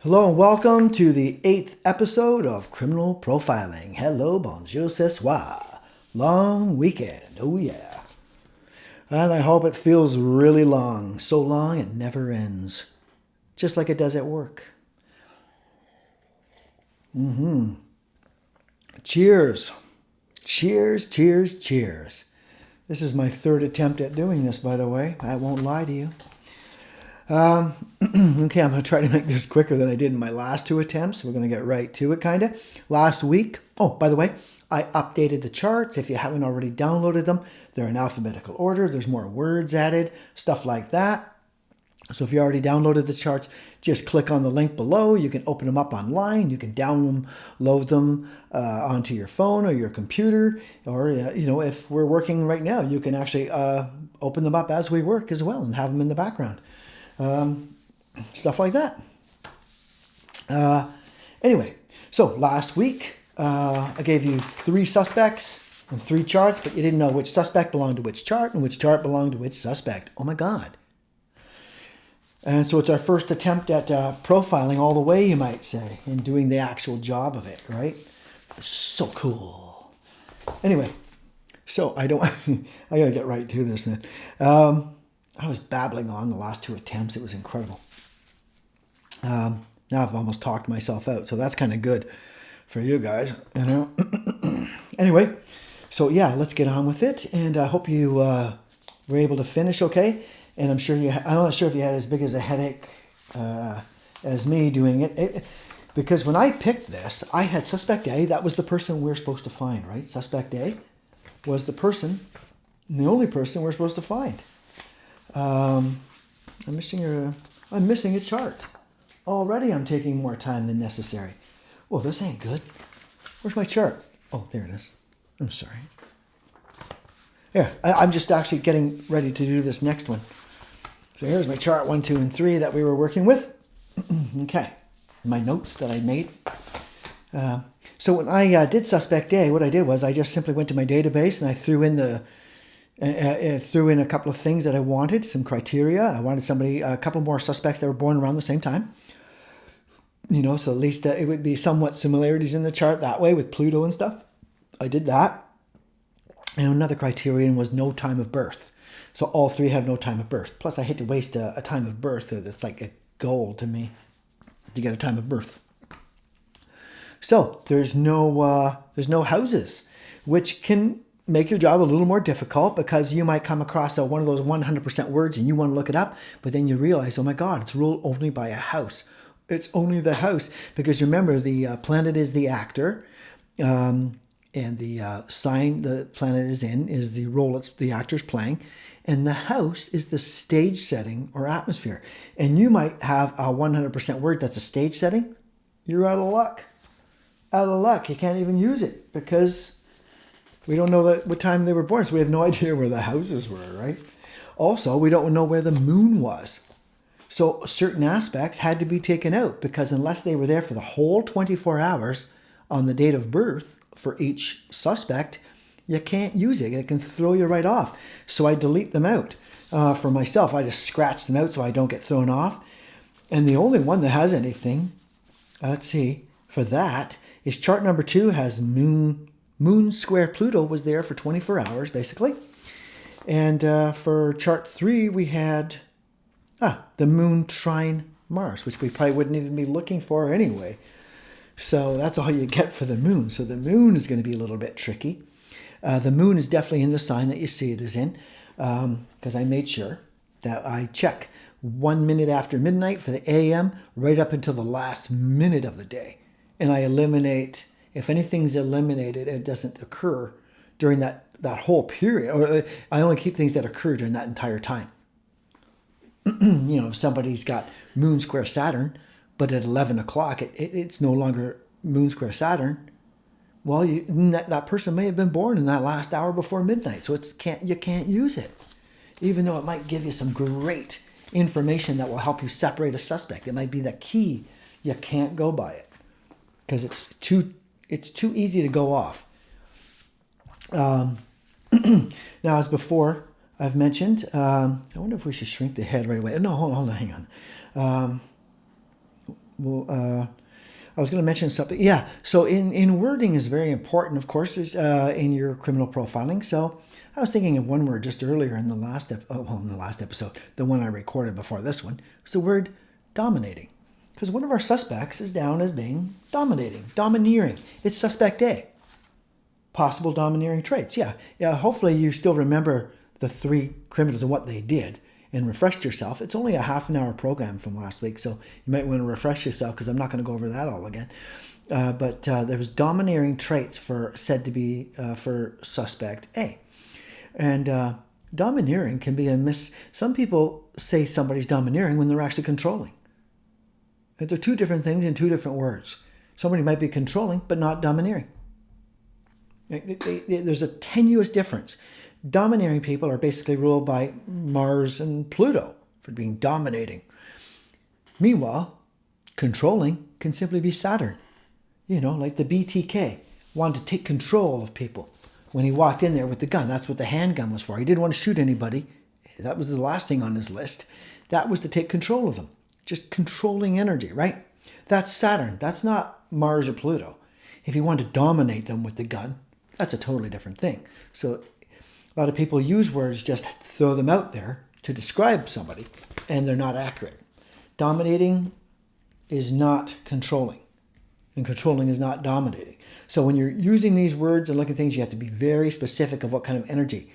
Hello and welcome to the 8th episode of Criminal Profiling. Hello, bonjour, ce soir. Long weekend, oh yeah. And I hope it feels really long, so long it never ends. Just like it does at work. Cheers. Cheers, cheers, cheers. This is my third attempt at doing this, by the way. I won't lie to you. Okay, I'm going to try to make this quicker than I did in my last two attempts. We're going to get right to it, kind of. Last week, by the way, I updated the charts. If you haven't already downloaded them, they're in alphabetical order. There's more words added, stuff like that. So if you already downloaded the charts, just click on the link below. You can open them up online. You can download them onto your phone or your computer. Or, if we're working right now, you can actually open them up as we work as well and have them in the background. Stuff like that. Anyway, so last week I gave you 3 suspects and 3 charts, but you didn't know which suspect belonged to which chart and which chart belonged to which suspect. Oh my God. And so it's our first attempt at profiling all the way, you might say, and doing the actual job of it, right? So cool. Anyway, so I gotta get right to this, man. I was babbling on the last 2 attempts. It was incredible. Now I've almost talked myself out, so that's kind of good for you guys, you know. Anyway, so yeah, let's get on with it, and I hope you were able to finish okay. And I'm sure I'm not sure if you had as big as a headache as me doing it. Because when I picked this, I had Suspect A. That was the person we're supposed to find, right? Suspect A was the person, the only person we're supposed to find. I'm missing a chart. Already I'm taking more time than necessary. Well, this ain't good. Where's my chart? Oh, there it is. I'm sorry. Yeah, I'm just actually getting ready to do this next one. So here's my chart 1, 2, and 3 that we were working with. Okay, my notes that I made. So when I did Suspect A, what I did was I just simply went to my database and I threw in a couple of things that I wanted, some criteria. I wanted a couple more suspects that were born around the same time. So at least it would be somewhat similarities in the chart that way with Pluto and stuff. I did that. And another criterion was no time of birth. So all 3 have no time of birth. Plus I hate to waste a time of birth. It's like a goal to me to get a time of birth. So there's no houses, which can make your job a little more difficult because you might come across one of those 100% words and you want to look it up, but then you realize, oh my God, it's ruled only by a house. It's only the house because remember the planet is the actor, and the sign the planet is in is the role the actor's playing, and the house is the stage setting or atmosphere. And you might have a 100% word that's a stage setting. You're out of luck. Out of luck. You can't even use it because we don't know what time they were born, so we have no idea where the houses were, right? Also, we don't know where the moon was. So certain aspects had to be taken out because unless they were there for the whole 24 hours on the date of birth for each suspect, you can't use it. It can throw you right off. So I delete them out. For myself, I just scratch them out so I don't get thrown off. And the only one that has anything, let's see, for that is chart number 2 has moon square Pluto was there for 24 hours, basically. And for chart 3, we had the moon trine Mars, which we probably wouldn't even be looking for anyway. So that's all you get for the moon. So the moon is going to be a little bit tricky. The moon is definitely in the sign that you see it is in, because I made sure that I check 1 minute after midnight for the AM right up until the last minute of the day. And I eliminate, if anything's eliminated, it doesn't occur during that whole period. Or I only keep things that occur during that entire time. If somebody's got moon square Saturn, but at 11 o'clock, it's no longer moon square Saturn. Well, that person may have been born in that last hour before midnight, so you can't use it, even though it might give you some great information that will help you separate a suspect. It might be the key. You can't go by it because it's too easy to go off. Now, as before I've mentioned, I wonder if we should shrink the head right away. No, hold on, hang on. I was going to mention something. Yeah. So in wording is very important, of course, is in your criminal profiling. So I was thinking of one word just earlier in the last episode, the one I recorded before this one, was the word dominating. Because one of our suspects is down as being dominating, domineering. It's suspect A. Possible domineering traits. Yeah. Hopefully you still remember the 3 criminals and what they did and refreshed yourself. It's only a half an hour program from last week, so you might want to refresh yourself because I'm not going to go over that all again. But there was domineering traits said to be for suspect A. And domineering can be some people say somebody's domineering when they're actually controlling. They're 2 different things in 2 different words. Somebody might be controlling, but not domineering. There's a tenuous difference. Domineering people are basically ruled by Mars and Pluto for being dominating. Meanwhile, controlling can simply be Saturn. Like the BTK wanted to take control of people. When he walked in there with the gun, that's what the handgun was for. He didn't want to shoot anybody. That was the last thing on his list. That was to take control of them. Just controlling energy, right? That's Saturn. That's not Mars or Pluto. If he wanted to dominate them with the gun, that's a totally different thing. So a lot of people use words, just throw them out there to describe somebody, and they're not accurate. Dominating is not controlling, and controlling is not dominating. So when you're using these words and looking at things, you have to be very specific of what kind of energy.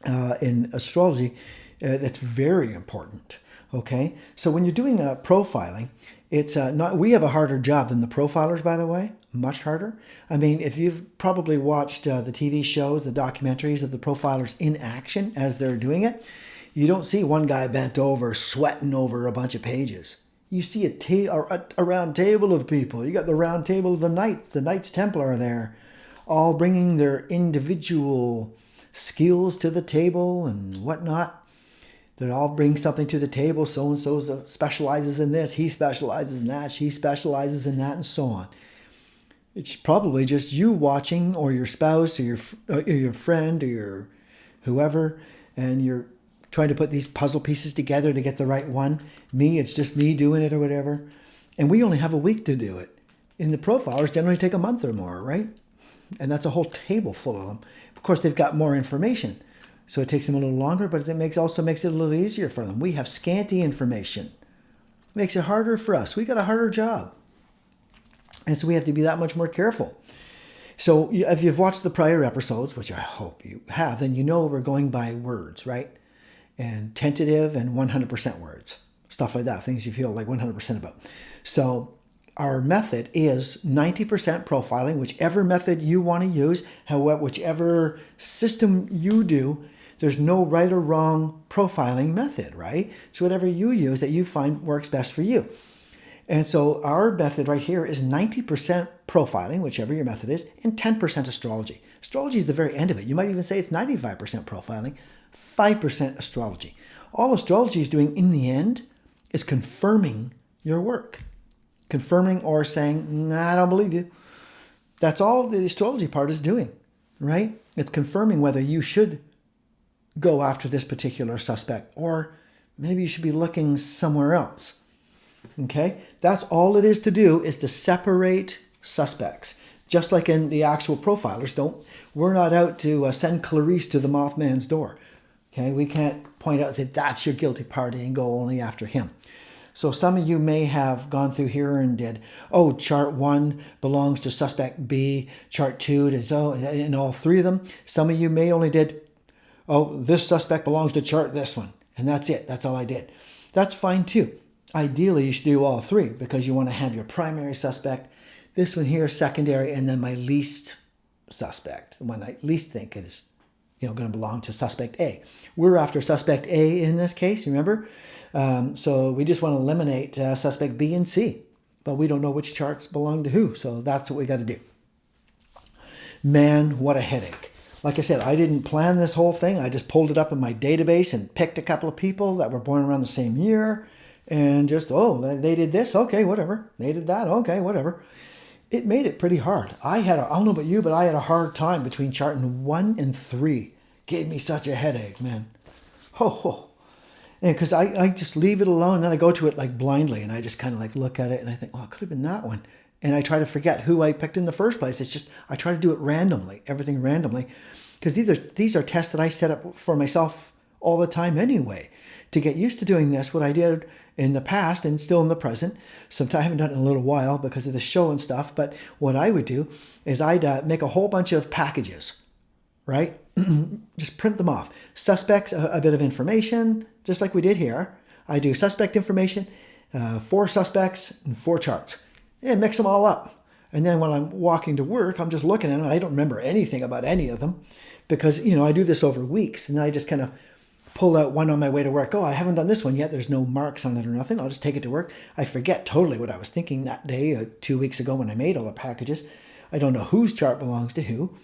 In astrology, that's very important. Okay, so when you're doing profiling, it's not. We have a harder job than the profilers, by the way, much harder. I mean, if you've probably watched the TV shows, the documentaries of the profilers in action as they're doing it, you don't see one guy bent over, sweating over a bunch of pages. You see a round table of people. You got the round table of the Knights. The Knights Templar are there, all bringing their individual skills to the table and whatnot. They all bring something to the table. So-and-so specializes in this. He specializes in that. She specializes in that, and so on. It's probably just you watching, or your spouse, or your friend, or your whoever, and you're trying to put these puzzle pieces together to get the right one. It's just me doing it or whatever. And we only have a week to do it. And the profilers generally take a month or more, right? And that's a whole table full of them. Of course, they've got more information. So it takes them a little longer, but it also makes it a little easier for them. We have scanty information. It makes it harder for us. We got a harder job. And so we have to be that much more careful. So if you've watched the prior episodes, which I hope you have, then you know we're going by words, right? And tentative and 100% words. Stuff like that, things you feel like 100% about. So our method is 90% profiling, whichever method you want to use, whichever system you do. There's no right or wrong profiling method, right? So whatever you use that you find works best for you. And so our method right here is 90% profiling, whichever your method is, and 10% astrology. Astrology is the very end of it. You might even say it's 95% profiling, 5% astrology. All astrology is doing in the end is confirming your work. Confirming or saying, nah, I don't believe you. That's all the astrology part is doing, right? It's confirming whether you should go after this particular suspect, or maybe you should be looking somewhere else. Okay? That's all it is to do, is to separate suspects. Just like in the actual profilers, we're not out to send Clarice to the Mothman's door. Okay? We can't point out and say, that's your guilty party, and go only after him. So some of you may have gone through here and did, chart 1 belongs to suspect B, chart 2 and all 3 of them. Some of you may only did, this suspect belongs to chart this one. And that's it. That's all I did. That's fine too. Ideally, you should do all 3 because you want to have your primary suspect, this one here, secondary, and then my least suspect, the one I least think is going to belong to suspect A. We're after suspect A in this case, remember? So we just want to eliminate suspect B and C, but we don't know which charts belong to who. So that's what we got to do. Man, what a headache. Like I said, I didn't plan this whole thing. I just pulled it up in my database and picked a couple of people that were born around the same year and just, they did this. Okay, whatever. They did that. Okay, whatever. It made it pretty hard. I don't know about you, but I had a hard time between chart 1 and 3. Gave me such a headache, man. And because I just leave it alone, and then I go to it like blindly, and I just kind of like look at it, and I think, oh, it could have been that one. And I try to forget who I picked in the first place. It's just, I try to do it randomly, everything randomly. Because these are tests that I set up for myself all the time anyway. To get used to doing this, what I did in the past and still in the present, sometimes I haven't done it in a little while because of the show and stuff, but what I would do is I'd make a whole bunch of packages, right? Just print them off. Suspects, a bit of information, just like we did here. I do suspect information, 4 suspects and 4 charts, and mix them all up. And then when I'm walking to work, I'm just looking at them. I don't remember anything about any of them because, I do this over weeks, and I just kind of pull out one on my way to work. Oh, I haven't done this one yet. There's no marks on it or nothing. I'll just take it to work. I forget totally what I was thinking that day, 2 weeks ago when I made all the packages. I don't know whose chart belongs to who.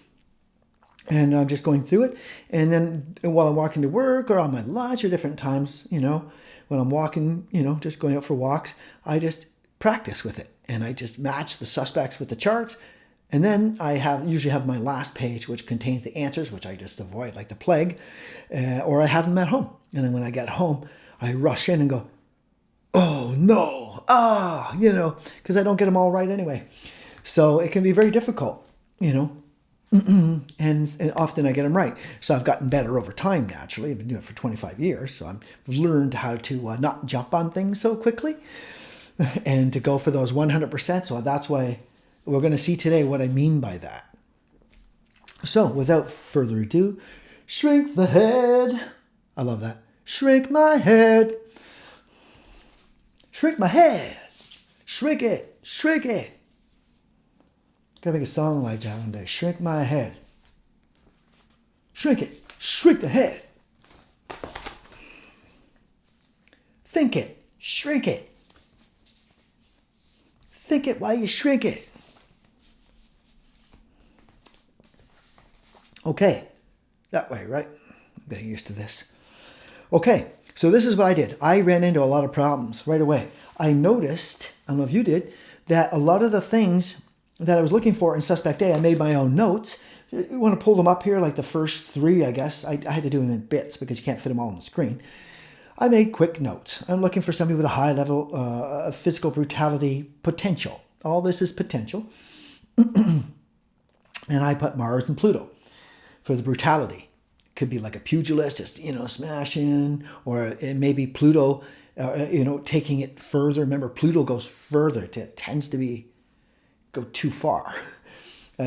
And I'm just going through it. And then while I'm walking to work or on my lunch or different times, when I'm walking, just going out for walks, I just practice with it. And I just match the suspects with the charts. And then I usually have my last page, which contains the answers, which I just avoid like the plague, or I have them at home. And then when I get home, I rush in and go, oh no, because I don't get them all right anyway. So it can be very difficult, and often I get them right. So I've gotten better over time, naturally. I've been doing it for 25 years. So I've learned how to not jump on things so quickly and to go for those 100%. So that's why we're going to see today what I mean by that. So without further ado, shrink the head. I love that. Shrink my head. Shrink my head. Shrink it. Shrink it. Gotta make a song like that one day. Shrink my head. Shrink it. Shrink the head. Think it. Shrink it. Think it while you shrink it. Okay, that way, right? I'm getting used to this. Okay, so this is what I did. I ran into a lot of problems right away. I noticed, I don't know if you did, that a lot of the things that I was looking for in Suspect A, I made my own notes. You want to pull them up here, like the first 3, I guess. I had to do them in bits because you can't fit them all on the screen. I made quick notes. I'm looking for somebody with a high level of physical brutality potential. All this is potential. And I put Mars and Pluto for the brutality. It could be like a pugilist, just, smashing, or it may be Pluto, taking it further. Remember, Pluto goes further. It tends to go too far.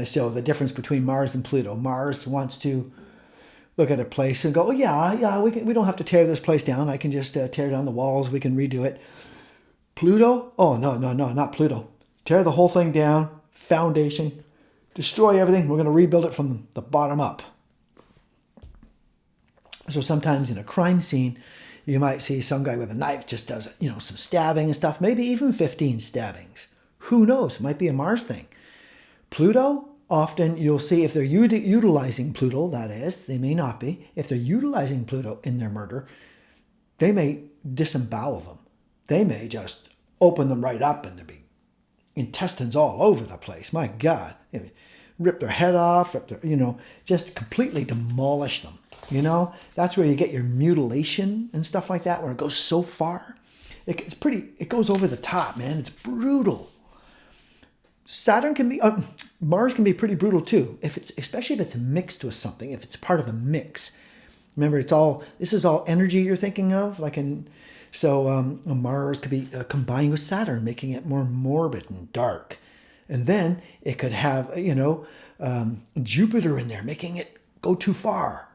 So the difference between Mars and Pluto. Mars wants to look at a place and go, oh yeah, we don't have to tear this place down. I can just tear down the walls. We can redo it. Pluto? Oh, no, not Pluto. Tear the whole thing down, foundation, destroy everything. We're going to rebuild it from the bottom up. So sometimes in a crime scene, you might see some guy with a knife just does, some stabbing and stuff, maybe even 15 stabbings. Who knows? It might be a Mars thing. Pluto, often you'll see if they're utilizing Pluto, that is, they may not be. If they're utilizing Pluto in their murder, they may disembowel them. They may just open them right up and there'll be intestines all over the place. My God. Rip their head off, just completely demolish them. That's where you get your mutilation and stuff like that, where it goes so far. It goes over the top, man. It's brutal. Mars can be pretty brutal too, especially if it's mixed with something, if it's part of a mix. Remember, this is all energy you're thinking of, Mars could be combined with Saturn, making it more morbid and dark. And then it could have, Jupiter in there, making it go too far.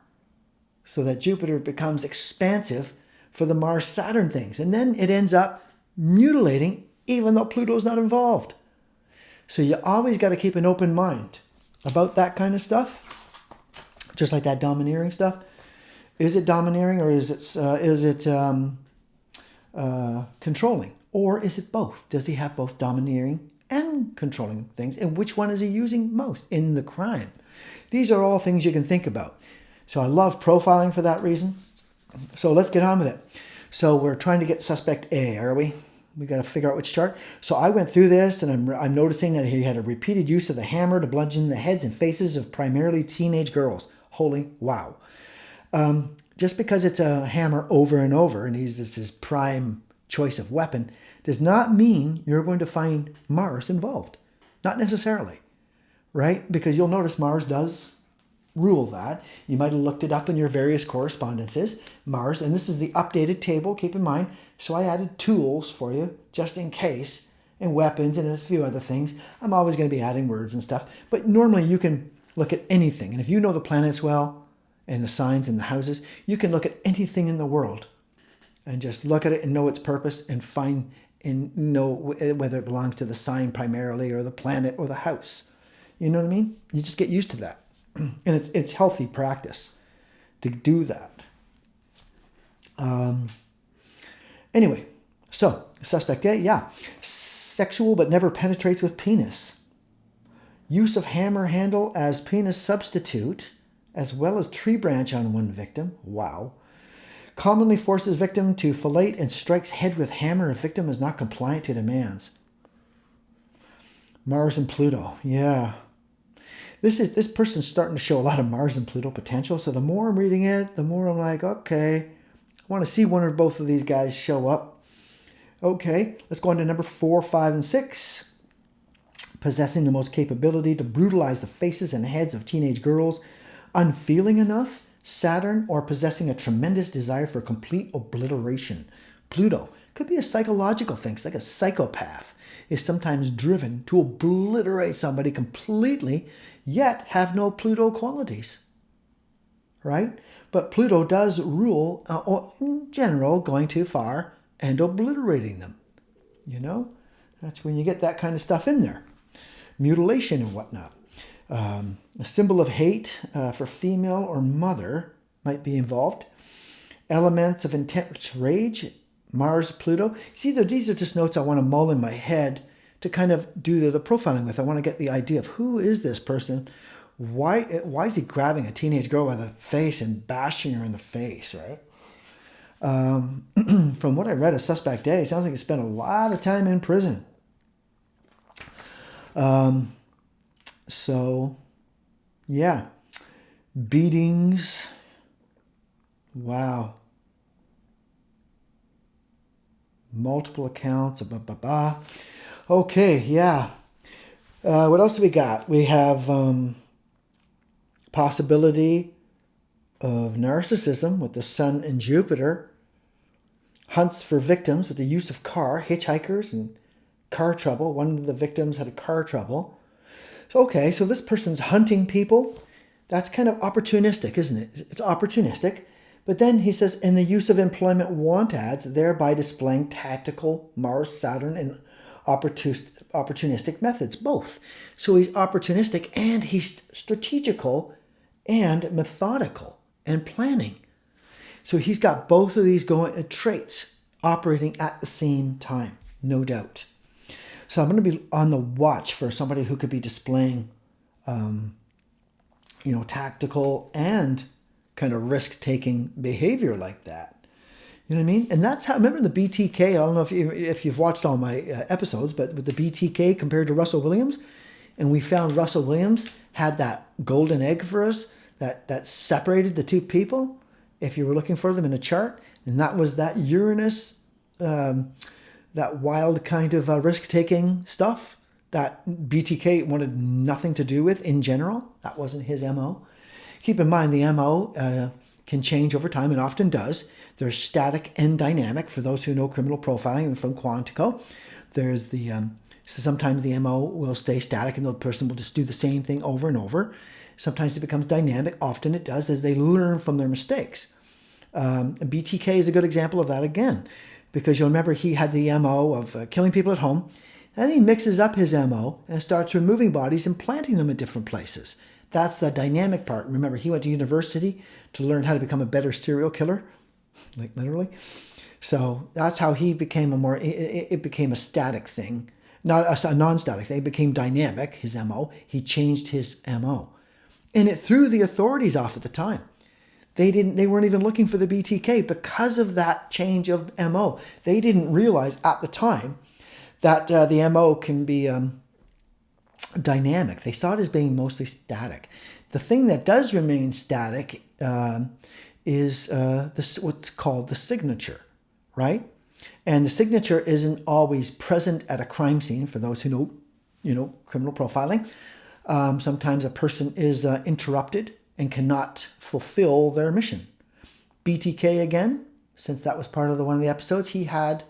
So that Jupiter becomes expansive for the Mars-Saturn things. And then it ends up mutilating, even though Pluto's not involved. So you always got to keep an open mind about that kind of stuff. Just like that domineering stuff. Is it domineering or is it controlling? Or is it both? Does he have both domineering and controlling things? And which one is he using most in the crime? These are all things you can think about. So I love profiling for that reason. So let's get on with it. So we're trying to get suspect A, are we? We got to figure out which chart. So I went through this and I'm noticing that he had a repeated use of the hammer to bludgeon the heads and faces of primarily teenage girls. Holy wow. just because it's a hammer over and over and this is his prime choice of weapon does not mean you're going to find Mars involved. Not necessarily, right? Because you'll notice Mars does rule that. You might have looked it up in your various correspondences. Mars, and this is the updated table, keep in mind. So I added tools for you just in case, and weapons and a few other things. I'm always going to be adding words and stuff, but normally you can look at anything. And if you know the planets well and the signs and the houses, you can look at anything in the world and just look at it and know its purpose and find and know whether it belongs to the sign primarily or the planet or the house. You know what I mean? You just get used to that. And it's healthy practice to do that. Anyway, so suspect A, yeah. Sexual but never penetrates with penis. Use of hammer handle as penis substitute, as well as tree branch on one victim. Wow. Commonly forces victim to fillet and strikes head with hammer if victim is not compliant to demands. Mars and Pluto, yeah. This person's starting to show a lot of Mars and Pluto potential. So the more I'm reading it, the more I'm like, okay, I want to see one or both of these guys show up. Okay, let's go on to number 4, 5, and 6. Possessing the most capability to brutalize the faces and heads of teenage girls. Unfeeling enough, Saturn, or possessing a tremendous desire for complete obliteration. Pluto could be a psychological thing. It's like a psychopath is sometimes driven to obliterate somebody completely, yet have no Pluto qualities, right? But Pluto does rule, in general, going too far and obliterating them. You know, that's when you get that kind of stuff in there. Mutilation and whatnot. A symbol of hate for female or mother might be involved. Elements of intense rage, Mars, Pluto. See, these are just notes I want to mull in my head to kind of do the profiling with. I want to get the idea of who is this person? Why is he grabbing a teenage girl by the face and bashing her in the face, right? From what I read of Suspect A, it sounds like he spent a lot of time in prison. So, yeah. Beatings. Wow. Multiple accounts. Okay, yeah. What else do we got? We have possibility of narcissism with the Sun and Jupiter. Hunts for victims with the use of car, hitchhikers, and car trouble. One of the victims had a car trouble. Okay, so this person's hunting people. That's kind of opportunistic, isn't it? It's opportunistic. But then he says, in the use of employment want ads, thereby displaying tactical Mars, Saturn, and opportunistic methods, both. So he's opportunistic and he's strategical and methodical and planning. So he's got both of these traits operating at the same time, no doubt. So I'm going to be on the watch for somebody who could be displaying, tactical and kind of risk-taking behavior like that. You know what I mean? And that's how, remember the BTK, I don't know if you've watched all my episodes, but with the BTK compared to Russell Williams, and we found Russell Williams had that golden egg for us that separated the two people, if you were looking for them in a chart, and that was that Uranus, that wild kind of risk-taking stuff that BTK wanted nothing to do with in general. That wasn't his MO. Keep in mind, the MO can change over time and often does. There's static and dynamic for those who know criminal profiling from Quantico. There's so sometimes the MO will stay static and the person will just do the same thing over and over. Sometimes it becomes dynamic. Often it does as they learn from their mistakes. BTK is a good example of that again, because you'll remember he had the MO of killing people at home. Then he mixes up his MO and starts removing bodies and planting them in different places. That's the dynamic part. Remember, he went to university to learn how to become a better serial killer, like literally. So that's how he became it became a static thing, not a non-static thing. It became dynamic, his MO. He changed his MO. And it threw the authorities off at the time. They weren't even looking for the BTK because of that change of MO. They didn't realize at the time that the MO can be dynamic. They saw it as being mostly static. The thing that does remain static is what's called the signature, right? And the signature isn't always present at a crime scene. For those who know, criminal profiling, sometimes a person is interrupted and cannot fulfill their mission. BTK again, since that was part of one of the episodes, he had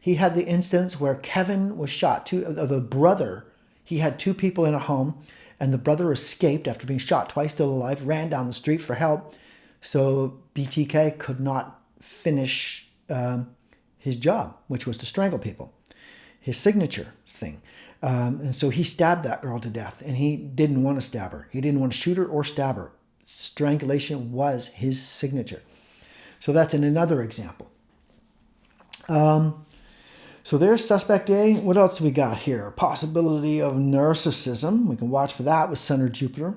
the instance where Kevin was shot. The brother, he had two people in a home, and the brother escaped after being shot twice, still alive, ran down the street for help. So BTK could not finish his job, which was to strangle people, his signature thing. And so he stabbed that girl to death, and he didn't want to stab her. He didn't want to shoot her or stab her. Strangulation was his signature. So that's another example. So there's suspect A. What else do we got here? Possibility of narcissism. We can watch for that with Sun or Jupiter.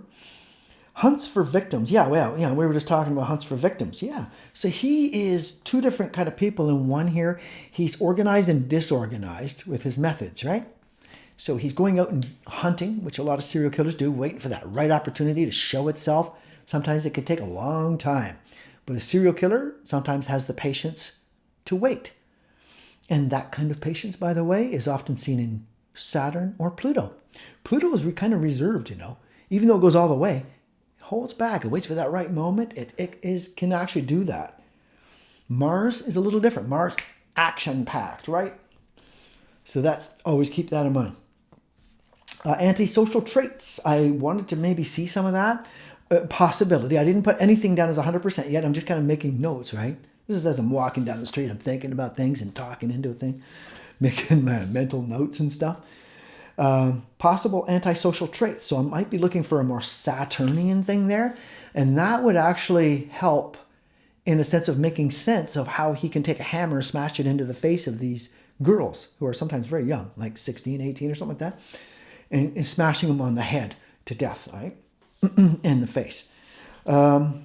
Hunts for victims. Yeah, we were just talking about hunts for victims. Yeah. So he is two different kind of people in one here. He's organized and disorganized with his methods, right? So he's going out and hunting, which a lot of serial killers do, waiting for that right opportunity to show itself. Sometimes it can take a long time. But a serial killer sometimes has the patience to wait. And that kind of patience, by the way, is often seen in Saturn or Pluto. Pluto is kind of reserved, Even though it goes all the way, it holds back. It waits for that right moment. It can actually do that. Mars is a little different. Mars, action-packed, right? So always keep that in mind. Antisocial traits. I wanted to maybe see some of that. Possibility. I didn't put anything down as 100% yet. I'm just kind of making notes, right? This is as I'm walking down the street. I'm thinking about things and talking into a thing, making my mental notes and stuff. Possible antisocial traits. So I might be looking for a more Saturnian thing there. And that would actually help in a sense of making sense of how he can take a hammer and smash it into the face of these girls who are sometimes very young, like 16, 18 or something like that, and smashing them on the head to death, right? In the face. And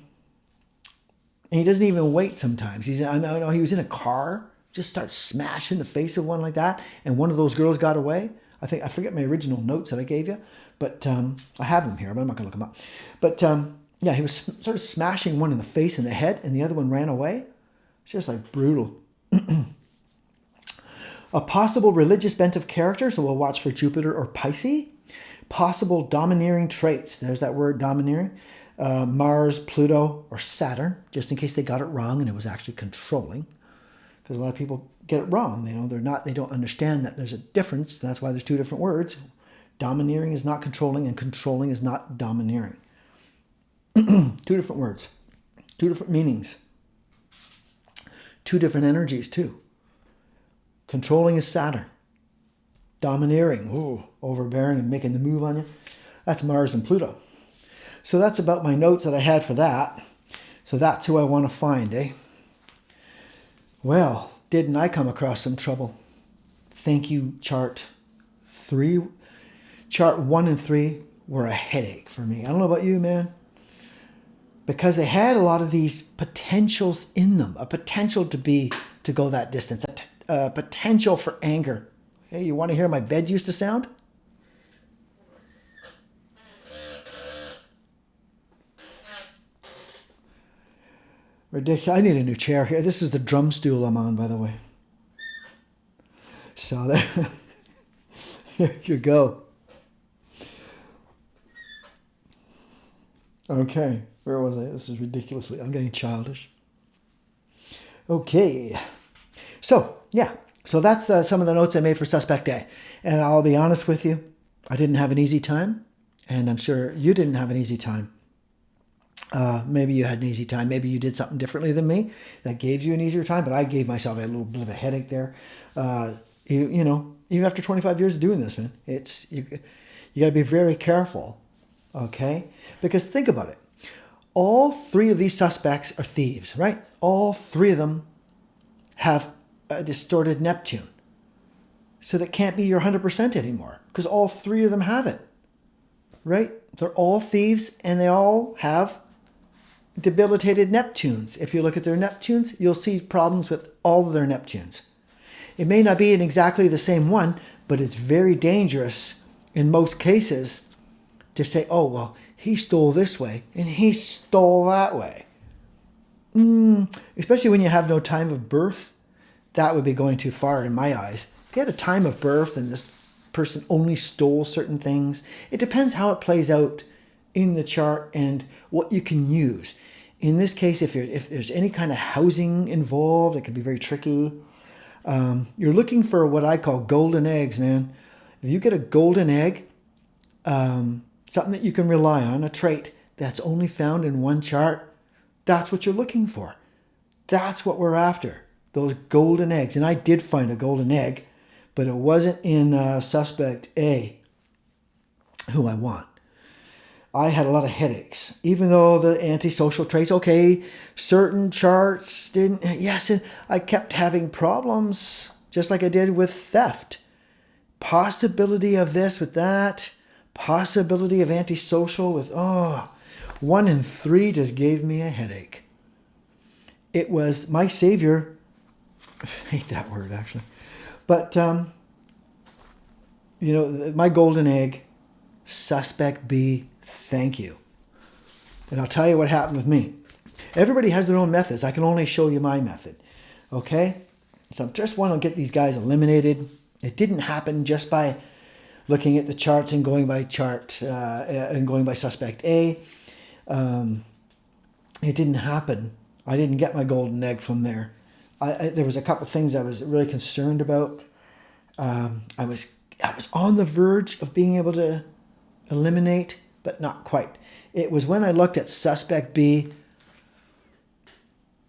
he doesn't even wait sometimes. I know he was in a car, just starts smashing the face of one like that, and one of those girls got away. I forget my original notes that I gave you, but I have them here, but I'm not going to look them up. But yeah, he was sort of smashing one in the face and the head, and the other one ran away. It's just like brutal. A possible religious bent of character, so we'll watch for Jupiter or Pisces. Possible domineering traits. There's that word, domineering. Mars, Pluto, or Saturn, just in case they got it wrong and it was actually controlling. Because a lot of people get it wrong. They don't understand that there's a difference. That's why there's two different words. Domineering is not controlling, and controlling is not domineering. Two different words. Two different meanings. Two different energies, too. Controlling is Saturn. Domineering, overbearing and making the move on you. That's Mars and Pluto. So that's about my notes that I had for that. So that's who I want to find, eh? Well, didn't I come across some trouble? Thank you, chart 3. Chart 1 and 3 were a headache for me. I don't know about you, man. Because they had a lot of these potentials in them. A potential to go that distance. A potential for anger. Hey, you want to hear how my bed used to sound? Ridiculous. I need a new chair here. This is the drum stool I'm on, by the way. So there you go. Okay, where was I? This is ridiculously, I'm getting childish. Okay. So, yeah. So that's some of the notes I made for Suspect A. And I'll be honest with you, I didn't have an easy time. And I'm sure you didn't have an easy time. Maybe you had an easy time. Maybe you did something differently than me that gave you an easier time. But I gave myself a little bit of a headache there. Even after 25 years of doing this, man, you got to be very careful, okay? Because think about it. All three of these suspects are thieves, right? All three of them have a distorted Neptune. So that can't be your 100% anymore because all three of them have it, right? They're all thieves and they all have debilitated Neptunes. If you look at their Neptunes, you'll see problems with all of their Neptunes. It may not be in exactly the same one, but it's very dangerous in most cases to say, oh, well, he stole this way and he stole that way. especially when you have no time of birth, that would be going too far in my eyes. If you had a time of birth and this person only stole certain things, it depends how it plays out in the chart and what you can use. In this case, if there's any kind of housing involved, it can be very tricky. You're looking for what I call golden eggs, man. If you get a golden egg, something that you can rely on, a trait that's only found in one chart, that's what you're looking for. That's what we're after, those golden eggs. And I did find a golden egg, but it wasn't in suspect A, who I want. I had a lot of headaches, even though the antisocial traits, okay, certain charts didn't, yes, and I kept having problems, just like I did with theft. Possibility of this with that, possibility of antisocial with, 1 in 3 just gave me a headache. It was my savior, I hate that word actually, but, my golden egg, suspect B, thank you. And I'll tell you what happened with me. Everybody has their own methods. I can only show you my method. Okay? So I just want to get these guys eliminated. It didn't happen just by looking at the charts and going by chart and going by suspect A. It didn't happen. I didn't get my golden egg from there. There was a couple of things I was really concerned about. I was on the verge of being able to eliminate, but not quite. It was when I looked at suspect B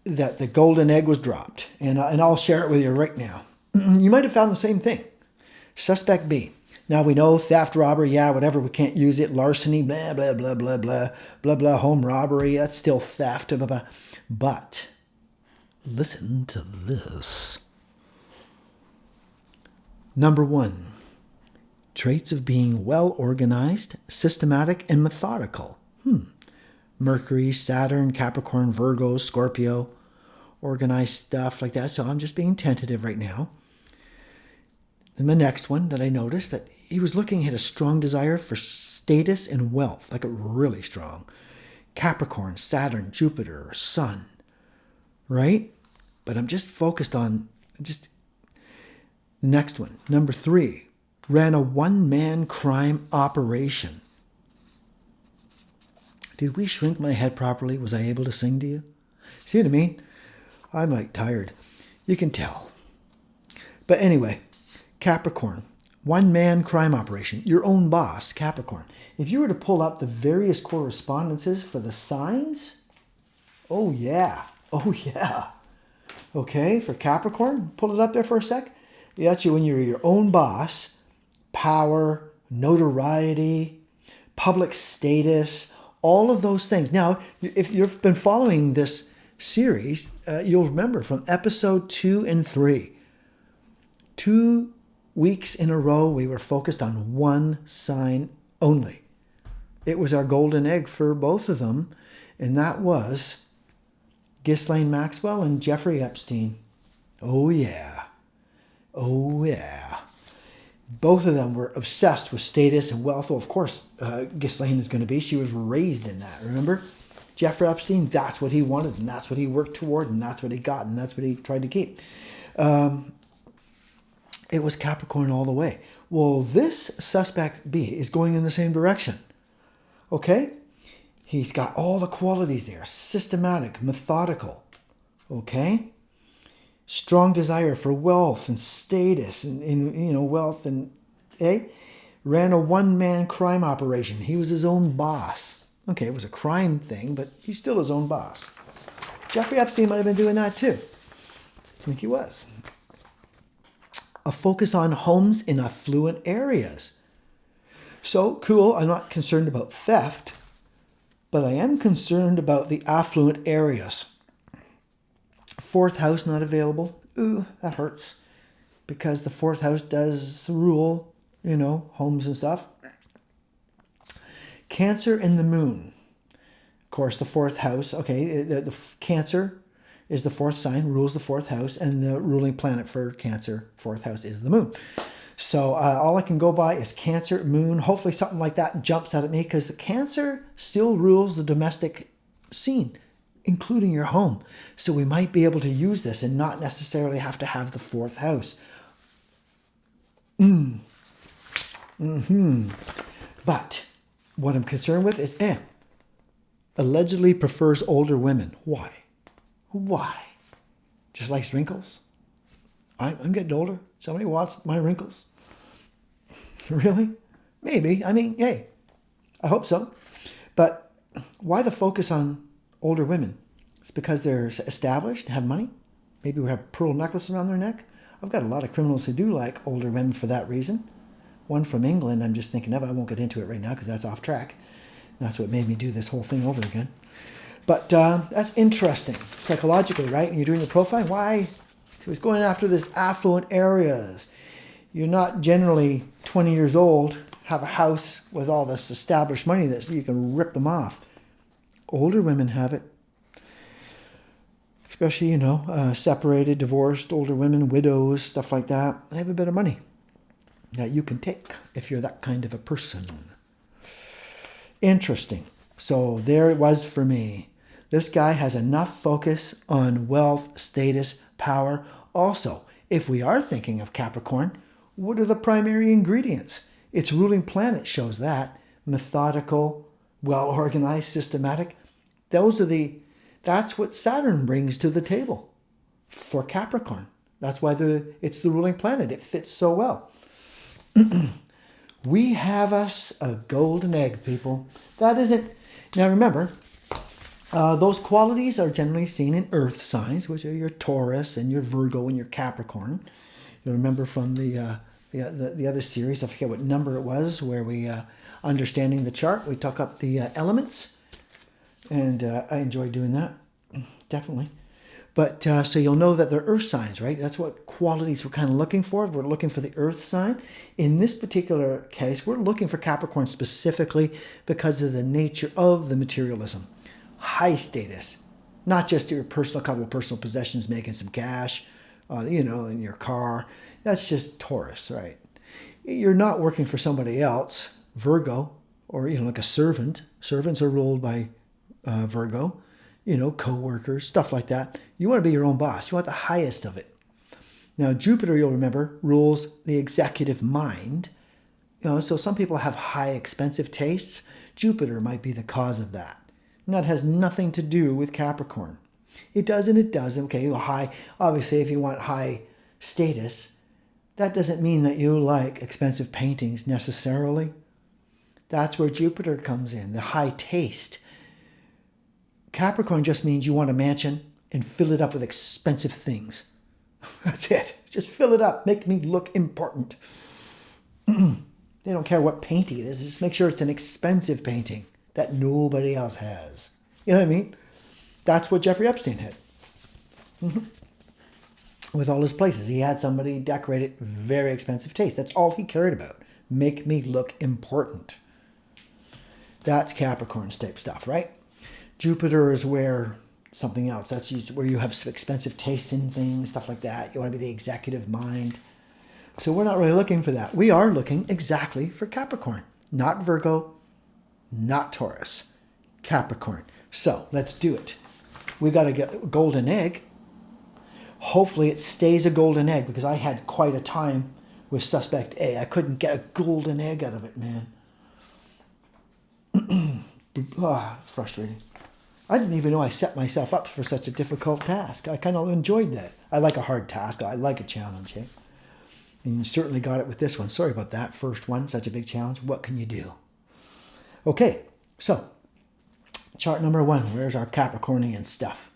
that the golden egg was dropped. And I'll share it with you right now. You might have found the same thing. Suspect B. Now we know theft, robbery, whatever, we can't use it. Larceny, blah, blah, blah, blah, blah, blah, blah, home robbery, that's still theft, blah, blah. But listen to this. Number 1. Traits of being well organized, systematic, and methodical. Mercury, Saturn, Capricorn, Virgo, Scorpio, organized stuff like that. So I'm just being tentative right now. And the next one that I noticed, that he was looking at a strong desire for status and wealth, like a really strong. Capricorn, Saturn, Jupiter, Sun, right? But I'm just focused on just the next one. Number 3. Ran a one-man crime operation. Did we shrink my head properly? Was I able to sing to you? See what I mean? I'm like tired. You can tell. But anyway, Capricorn. One-man crime operation. Your own boss, Capricorn. If you were to pull up the various correspondences for the signs, oh yeah. Okay, for Capricorn, pull it up there for a sec. That's you when you're your own boss. Power, notoriety, public status, all of those things. Now, if you've been following this series, you'll remember from episode 2 and 3, 2 weeks in a row, we were focused on one sign only. It was our golden egg for both of them, and that was Ghislaine Maxwell and Jeffrey Epstein. Oh yeah. Both of them were obsessed with status and wealth. Well, of course, Ghislaine is going to be. She was raised in that, remember? Jeffrey Epstein, that's what he wanted, and that's what he worked toward, and that's what he got, and that's what he tried to keep. It was Capricorn all the way. Well, this suspect B is going in the same direction. Okay? He's got all the qualities there. Systematic, methodical. Okay? Strong desire for wealth and status and wealth and ran a one-man crime operation. He was his own boss. Okay, it was a crime thing, but he's still his own boss. Jeffrey Epstein might have been doing that too. I think he was. A focus on homes in affluent areas. So, cool, I'm not concerned about theft, but I am concerned about the affluent areas. 4th house not available. Ooh, that hurts. Because the 4th house does rule, homes and stuff. Cancer and the moon. Of course, the 4th house, okay, the Cancer is the 4th sign, rules the 4th house, and the ruling planet for Cancer, 4th house, is the moon. So all I can go by is Cancer, moon. Hopefully something like that jumps out at me, because the Cancer still rules the domestic scene. including your home. So we might be able to use this and not necessarily have to have the fourth house. But what I'm concerned with is, allegedly prefers older women. Why? Why? Just likes wrinkles? I'm getting older. Somebody wants my wrinkles. Really? Maybe. I mean, hey, I hope so. But why the focus on older women? It's because they're established, have money. Maybe we have pearl necklaces around their neck. I've got a lot of criminals who do like older women for that reason. One from England I'm just thinking of. I won't get into it right now because that's off track. That's what made me do this whole thing over again. But that's interesting, psychologically, right? And you're doing the profile. Why? So he's going after this affluent areas. You're not generally 20 years old, have a house with all this established money that you can rip them off. Older women have it. Especially, separated, divorced, older women, widows, stuff like that. They have a bit of money that you can take if you're that kind of a person. Interesting. So there it was for me. This guy has enough focus on wealth, status, power. Also, if we are thinking of Capricorn, what are the primary ingredients? Its ruling planet shows that. Methodical, well-organized, systematic. That's what Saturn brings to the table for Capricorn. That's why it's the ruling planet. It fits so well. We have us a golden egg, people. That isn't... Now remember, those qualities are generally seen in earth signs, which are your Taurus and your Virgo and your Capricorn. You'll remember from the other series, I forget what number it was, where we, understanding the chart, we took up the elements. And I enjoy doing that, definitely. But so you'll know that they're earth signs, right? That's what qualities we're kind of looking for. We're looking for the earth sign. In this particular case, we're looking for Capricorn specifically because of the nature of the materialism. High status, not just your couple of personal possessions, making some cash, in your car. That's just Taurus, right? You're not working for somebody else, Virgo, or like a servant. Servants are ruled by Virgo, co-workers, stuff like that. You want to be your own boss. You want the highest of it. Now, Jupiter, you'll remember, rules the executive mind. So some people have high, expensive tastes. Jupiter might be the cause of that. And that has nothing to do with Capricorn. It does and it doesn't. Okay, high. Obviously, if you want high status, that doesn't mean that you like expensive paintings necessarily. That's where Jupiter comes in, the high taste. Capricorn just means you want a mansion and fill it up with expensive things. That's it. Just fill it up. Make me look important. They don't care what painting it is. Just make sure it's an expensive painting that nobody else has. You know what I mean? That's what Jeffrey Epstein had. With all his places. He had somebody decorate it very expensive taste. That's all he cared about. Make me look important. That's Capricorn's type stuff, right? Jupiter is where something else. That's where you have some expensive tastes in things, stuff like that. You want to be the executive mind. So we're not really looking for that. We are looking exactly for Capricorn. Not Virgo, not Taurus. Capricorn. So let's do it. We got to get a golden egg. Hopefully it stays a golden egg because I had quite a time with suspect A. I couldn't get a golden egg out of it, man. Frustrating. I didn't even know I set myself up for such a difficult task. I kind of enjoyed that. I like a hard task. I like a challenge. Eh? And you certainly got it with this one. Sorry about that. First one, such a big challenge. What can you do? Okay, so chart number 1. Where's our Capricornian stuff?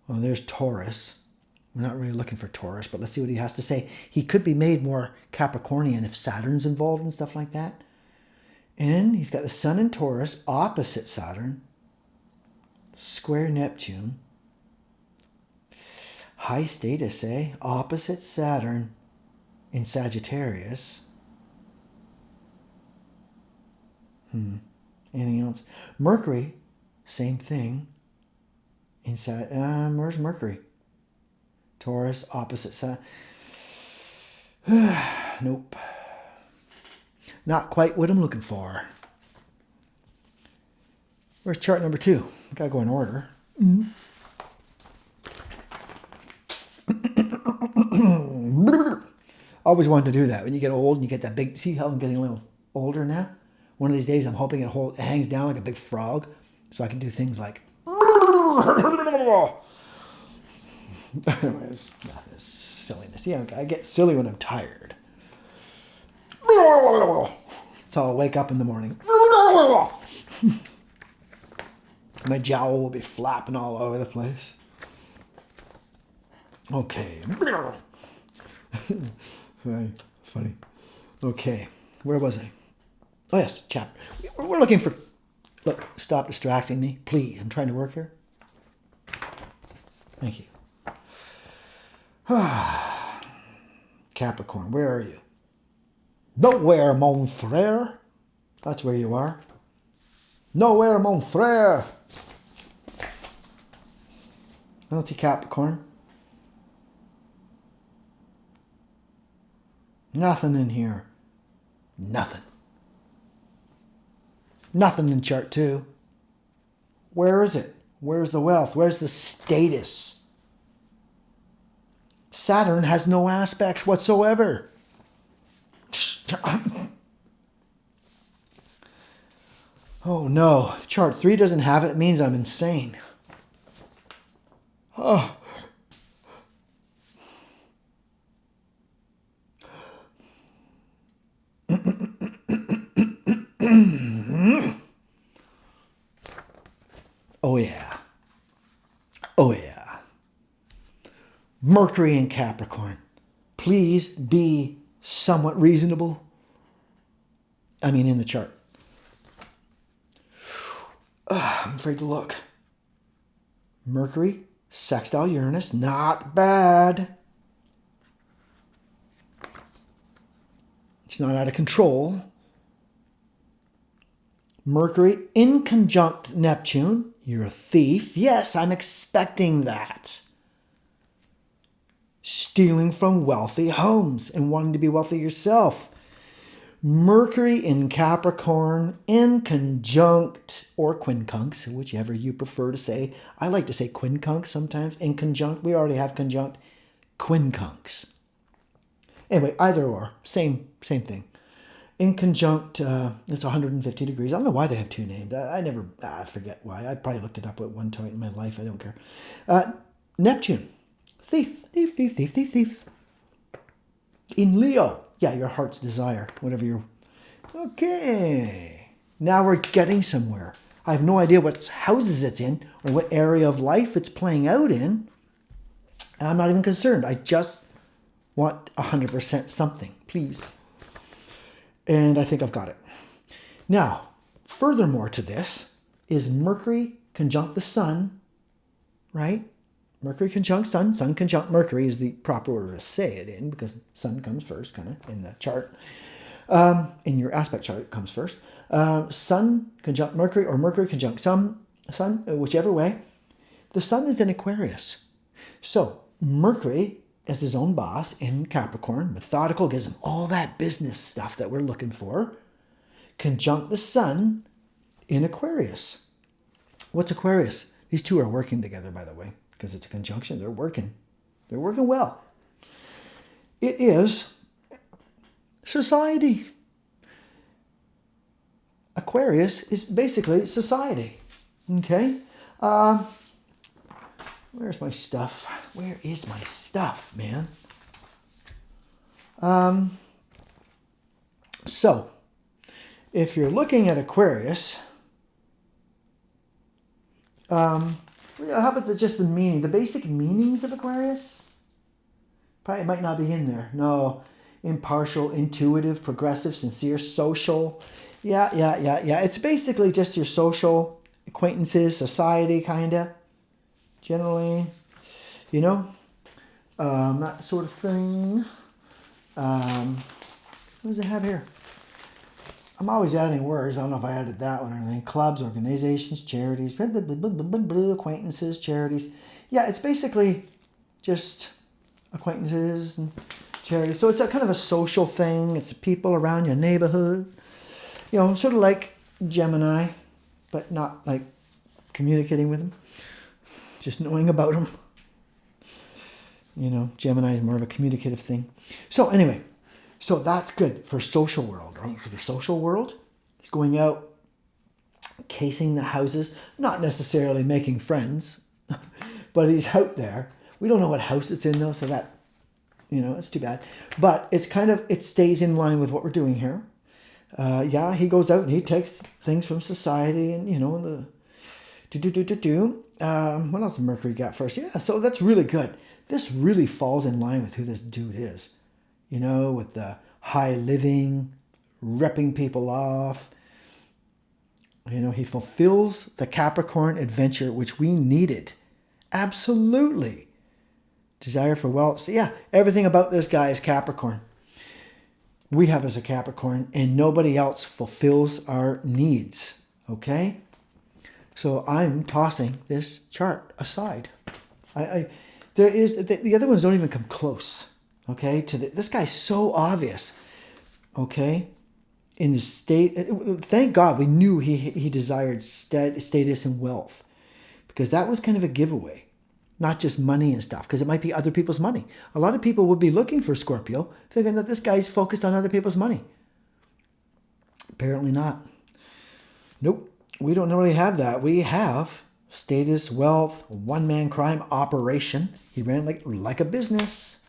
Well, there's Taurus. We're not really looking for Taurus, but let's see what he has to say. He could be made more Capricornian if Saturn's involved and stuff like that. And he's got the Sun in Taurus, opposite Saturn, square Neptune, high status, opposite Saturn in Sagittarius. Anything else? Mercury, same thing. Where's Mercury? Taurus, opposite Saturn. Nope. Not quite what I'm looking for. Where's chart number 2? Gotta go in order. Always wanted to do that. When you get old and you get that big, see how I'm getting a little older now? One of these days I'm hoping it hangs down like a big frog so I can do things like... Anyways, that's silliness. Yeah, I get silly when I'm tired. So I'll wake up in the morning. My jowl will be flapping all over the place. Okay. Very funny. Okay, where was I? Oh yes, chapter. We're looking for... Look, stop distracting me, please. I'm trying to work here. Thank you. Capricorn, where are you? Nowhere, mon frere. That's where you are. Nowhere, mon frere. I don't see Capricorn. Nothing in here. Nothing. Nothing in chart 2. Where is it? Where's the wealth? Where's the status? Saturn has no aspects whatsoever. Oh no, if chart 3 doesn't have it, it means I'm insane. Oh. Oh yeah. Oh yeah. Mercury in Capricorn. Please be somewhat reasonable. I mean in the chart. I'm afraid to look. Mercury, sextile Uranus, not bad. It's not out of control. Mercury in conjunct Neptune. You're a thief. Yes, I'm expecting that. Stealing from wealthy homes and wanting to be wealthy yourself. Mercury in Capricorn in conjunct or quincunx, whichever you prefer to say. I like to say quincunx sometimes. In conjunct, we already have conjunct. Quincunx. Anyway, either or. Same thing. In conjunct, it's 150 degrees. I don't know why they have two names. I forget why. I probably looked it up at one point in my life. I don't care. Neptune. Thief. In Leo. Yeah, your heart's desire. Whatever you're... Okay. Now we're getting somewhere. I have no idea what houses it's in or what area of life it's playing out in. And I'm not even concerned. I just want 100% something, please. And I think I've got it. Now, furthermore to this is Mercury conjunct the Sun, right? Mercury conjunct Sun. Sun conjunct Mercury is the proper order to say it in because Sun comes first, kind of, in the chart. In your aspect chart, it comes first. Sun conjunct Mercury or Mercury conjunct Sun, whichever way. The Sun is in Aquarius. So, Mercury as his own boss in Capricorn, methodical, gives him all that business stuff that we're looking for. Conjunct the Sun in Aquarius. What's Aquarius? These two are working together, by the way, because it's a conjunction. They're working. They're working well. It is society. Aquarius is basically society. Okay? Where's my stuff? Where is my stuff, man? So, if you're looking at Aquarius, how about just the meaning? The basic meanings of Aquarius? Probably might not be in there. No. Impartial, intuitive, progressive, sincere, social. Yeah. It's basically just your social acquaintances, society, kind of. Generally, that sort of thing. What does it have here? I'm always adding words. I don't know if I added that one or anything. Clubs, organizations, charities, acquaintances, charities. Yeah, it's basically just acquaintances and charities. So it's a kind of a social thing. It's the people around your neighborhood. Sort of like Gemini, but not like communicating with them. Just knowing about them. Gemini is more of a communicative thing. So anyway, So that's good for social world, right? For the social world, he's going out, casing the houses, not necessarily making friends, but he's out there. We don't know what house it's in though, so that, it's too bad. But it's it stays in line with what we're doing here. He goes out and he takes things from society and, what else did Mercury got first? Yeah, so that's really good. This really falls in line with who this dude is. With the high living, ripping people off. He fulfills the Capricorn adventure, which we needed. Absolutely. Desire for wealth. So yeah, everything about this guy is Capricorn. We have as a Capricorn, and nobody else fulfills our needs. Okay? So I'm tossing this chart aside. The other ones don't even come close. Okay? This guy's so obvious. Okay? In the state, thank God we knew he desired status and wealth, because that was kind of a giveaway. Not just money and stuff, because it might be other people's money. A lot of people would be looking for Scorpio, thinking that this guy's focused on other people's money. Apparently not. Nope, we don't really have that. We have status, wealth, one-man crime operation. He ran like a business.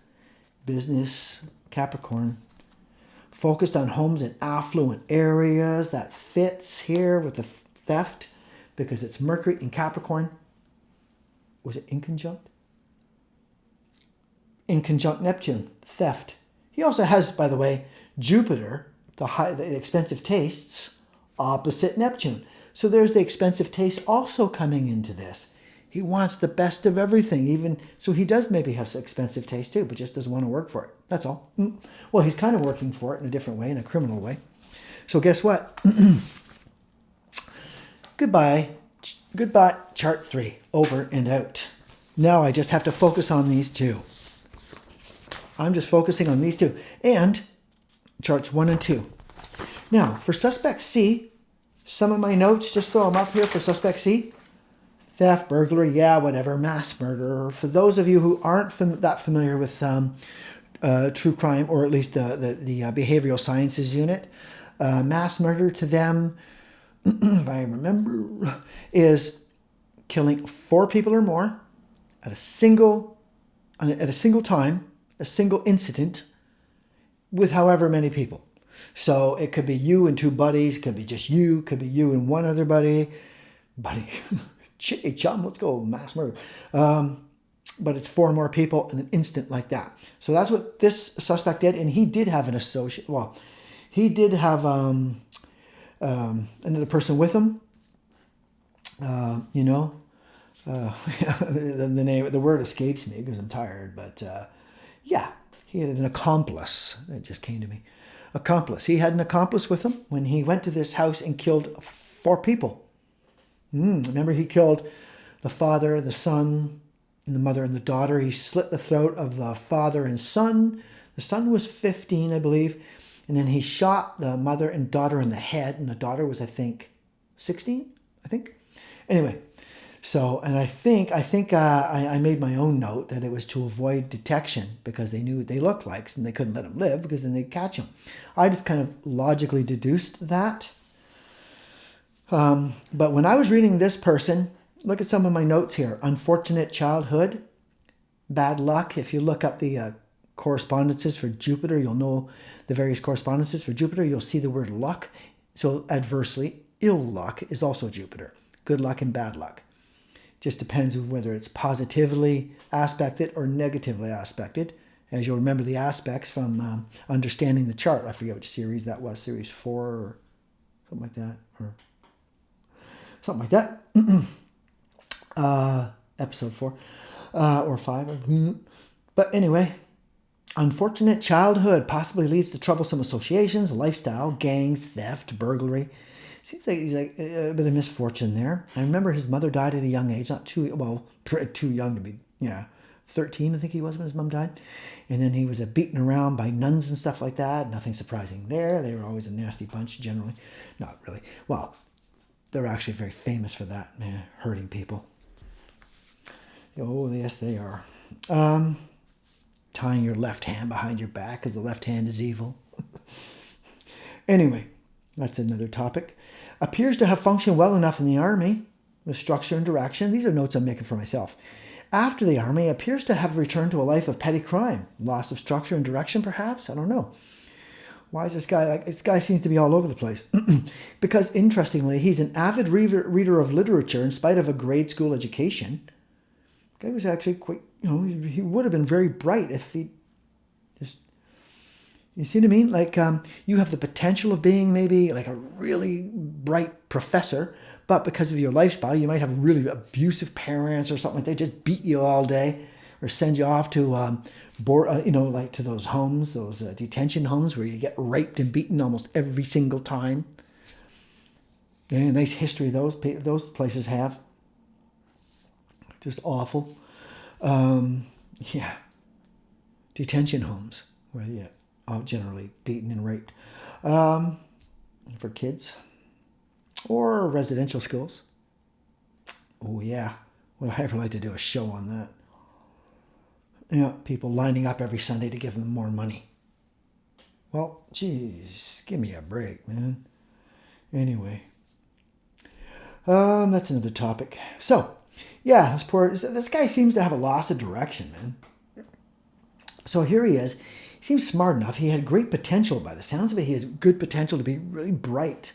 Business, Capricorn. Focused on homes in affluent areas. That fits here with the theft, because it's Mercury in Capricorn. Was it in conjunct? In conjunct Neptune, theft. He also has, by the way, Jupiter, the expensive tastes, opposite Neptune. So there's the expensive taste also coming into this. He wants the best of everything, so he does maybe have some expensive taste too, but just doesn't want to work for it. That's all. Well, he's kind of working for it in a different way, in a criminal way. So guess what? Goodbye, chart 3, over and out. Now I just have to focus on these two. I'm just focusing on these two. And charts 1 and 2. Now, for suspect C, some of my notes, just throw them up here for suspect C. Theft, burglary, whatever, mass murder. For those of you who aren't that familiar with true crime, or at least the behavioral sciences unit, mass murder to them, if I remember, is killing 4 people or more at a single time, a single incident, with however many people. So it could be you and 2 buddies, could be just you, could be you and 1 other buddy, chum, let's go, mass murder. But it's 4 more people in an instant like that. So that's what this suspect did, and he did have an associate. Well, he did have another person with him. The word escapes me because I'm tired, but he had an accomplice. It just came to me. Accomplice. He had an accomplice with him when he went to this house and killed 4 people. Remember, he killed the father, the son, and the mother and the daughter. He slit the throat of the father and son. The son was 15, I believe. And then he shot the mother and daughter in the head. And the daughter was, I think, 16, Anyway, so, and I think I made my own note that it was to avoid detection, because they knew what they looked like and they couldn't let him live, because then they'd catch him. I just kind of logically deduced that. But when I was reading this person, look at some of my notes here. Unfortunate childhood, bad luck. If you look up the correspondences for Jupiter, you'll know the various correspondences for Jupiter. You'll see the word luck. So adversely, ill luck is also Jupiter. Good luck and bad luck. Just depends on whether it's positively aspected or negatively aspected. As you'll remember the aspects from Understanding the Chart. I forget which series that was, series 4 or something like that. Episode 4 or 5. But anyway, unfortunate childhood possibly leads to troublesome associations, lifestyle, gangs, theft, burglary. Seems like he's like a bit of misfortune there. I remember his mother died at a young age, not too young to be, 13 I think he was when his mom died. And then he was beaten around by nuns and stuff like that. Nothing surprising there. They were always a nasty bunch generally. Not really. Well, they're actually very famous for that, hurting people. Oh, yes, they are. Tying your left hand behind your back because the left hand is evil. Anyway, that's another topic. Appears to have functioned well enough in the army with structure and direction. These are notes I'm making for myself. After the army, appears to have returned to a life of petty crime. Loss of structure and direction, perhaps? I don't know. Why is this guy like... This guy seems to be all over the place. Because, interestingly, he's an avid reader of literature in spite of a grade school education. The guy was actually quite... he would have been very bright if he just... You see what I mean? Like, you have the potential of being maybe like a really bright professor, but because of your lifestyle, you might have really abusive parents or something like that. Just beat you all day, or send you off to, like to those homes, those detention homes where you get raped and beaten almost every single time. Yeah, nice history those places have. Just awful. Detention homes where you are generally beaten and raped. For kids. Or residential schools. Oh, yeah. Would I ever like to do a show on that? Yeah, people lining up every Sunday to give them more money. Well, geez, give me a break, man. Anyway. That's another topic. So, yeah, this guy seems to have a loss of direction, man. So here he is. He seems smart enough. He had great potential. By the sounds of it, he had good potential to be really bright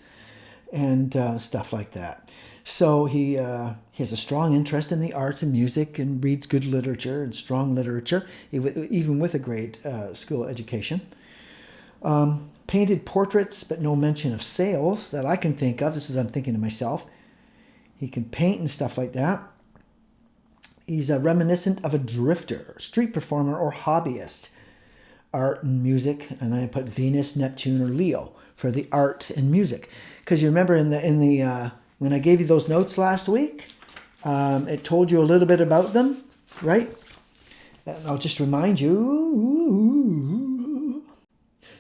and stuff like that. So he has a strong interest in the arts and music and reads good literature and strong literature, even with a grade school education. Painted portraits, but no mention of sales that I can think of. This is I'm thinking to myself. He can paint and stuff like that. He's reminiscent of a drifter, street performer, or hobbyist. Art and music, and I put Venus, Neptune, or Leo for the art and music. Because you remember in the when I gave you those notes last week, it told you a little bit about them, right? And I'll just remind you.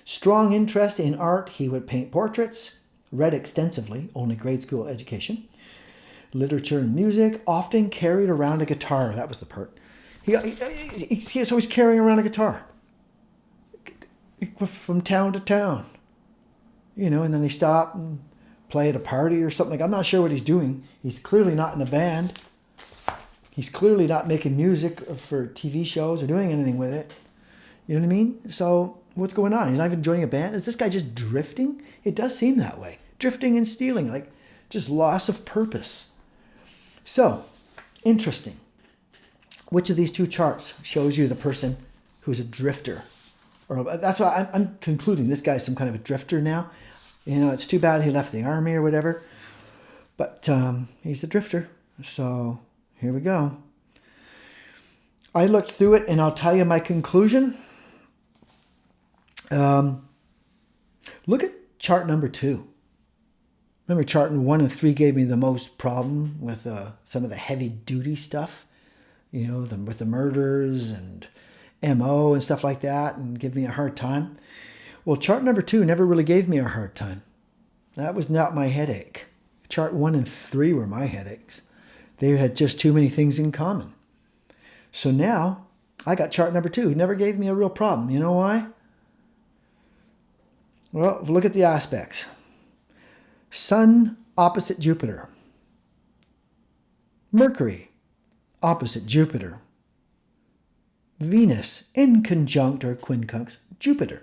Strong interest in art. He would paint portraits, read extensively, only grade school education. Literature and music, often carried around a guitar. That was the part. He's always carrying around a guitar. From town to town. And then they stop and play at a party or something. I'm not sure what he's doing. He's clearly not in a band. He's clearly not making music for TV shows or doing anything with it. You know what I mean? So what's going on? He's not even joining a band? Is this guy just drifting? It does seem that way. Drifting and stealing, like just loss of purpose. So, interesting. Which of these two charts shows you the person who's a drifter? Or that's why I'm concluding this guy's some kind of a drifter now. It's too bad he left the army or whatever. But he's a drifter. So here we go. I looked through it and I'll tell you my conclusion. Look at chart number 2. Remember chart 1 and 3 gave me the most problem with some of the heavy duty stuff. With the murders and MO and stuff like that, and give me a hard time. Well, chart number 2 never really gave me a hard time. That was not my headache. Chart 1 and 3 were my headaches. They had just too many things in common. So now, I got chart number 2. It never gave me a real problem. You know why? Well, look at the aspects. Sun opposite Jupiter. Mercury opposite Jupiter. Venus in conjunct or quincunx Jupiter.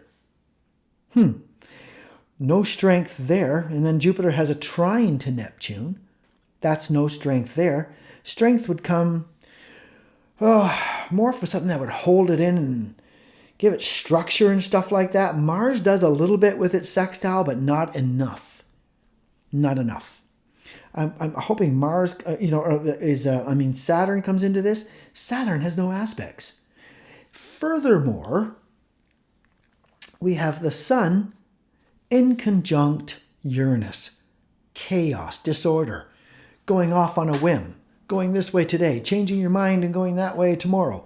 No strength there. And then Jupiter has a trine to Neptune. That's no strength there. Strength would come more for something that would hold it in and give it structure and stuff like that. Mars does a little bit with its sextile, but not enough. Not enough. I'm hoping Mars, Saturn comes into this. Saturn has no aspects. Furthermore, we have the Sun in conjunct Uranus. Chaos, disorder, going off on a whim, going this way today, changing your mind and going that way tomorrow.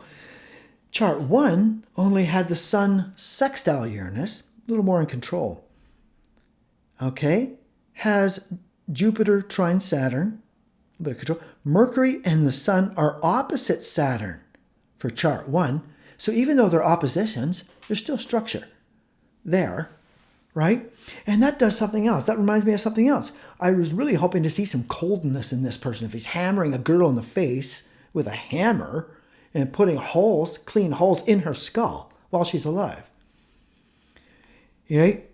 Chart 1 only had the Sun sextile Uranus, a little more in control. Okay, has Jupiter trine Saturn, a bit of control. Mercury and the Sun are opposite Saturn for chart 1. So even though they're oppositions, there's still structure there. right? And that does something else. That reminds me of something else. I was really hoping to see some coldness in this person. If he's hammering a girl in the face with a hammer and putting holes, clean holes in her skull while she's alive. Right?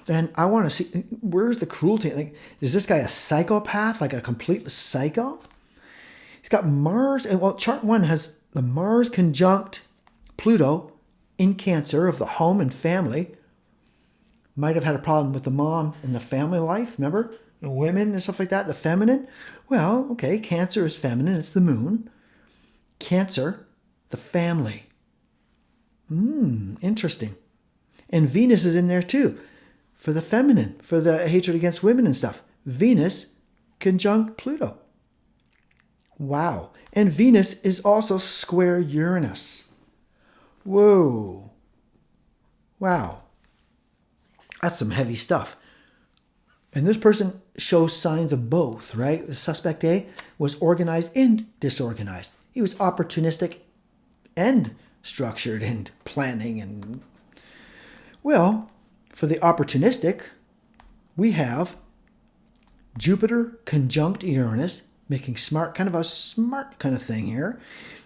Then I want to see, where's the cruelty? Like, is this guy a psychopath, like a complete psycho? He's got Mars, and well, chart 1 has the Mars conjunct Pluto in Cancer of the home and family. Might have had a problem with the mom and the family life, remember? The women and stuff like that, the feminine. Well, okay, Cancer is feminine, it's the moon. Cancer, the family. Interesting. And Venus is in there too, for the feminine, for the hatred against women and stuff. Venus conjunct Pluto. Wow. And Venus is also square Uranus. Whoa. Wow. That's some heavy stuff. And this person shows signs of both, right? The suspect A was organized and disorganized. He was opportunistic and structured and planning. And well, for the opportunistic, we have Jupiter conjunct Uranus, making smart, kind of a smart kind of thing here.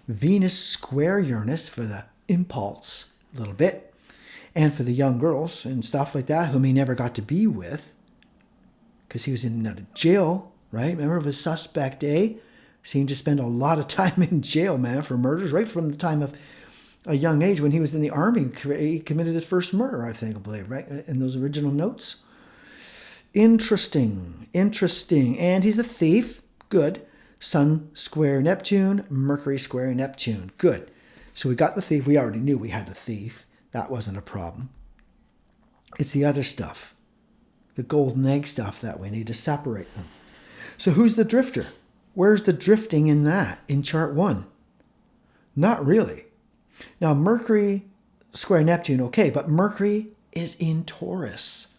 Venus square Uranus for the impulse a little bit. And for the young girls and stuff like that, whom he never got to be with, because he was in and out of jail, right? Remember, the suspect A seemed to spend a lot of time in jail, man, for murders, right from the time of a young age when he was in the army. He committed his first murder, I believe, right? In those original notes. Interesting. And he's a thief. Good. Sun square Neptune, Mercury square Neptune. Good. So we got the thief. We already knew we had the thief. That wasn't a problem. It's the other stuff, the golden egg stuff, that we need to separate them. So who's the drifter? Where's the drifting in that, in chart 1? Not really. Now, Mercury square Neptune, okay, but Mercury is in Taurus.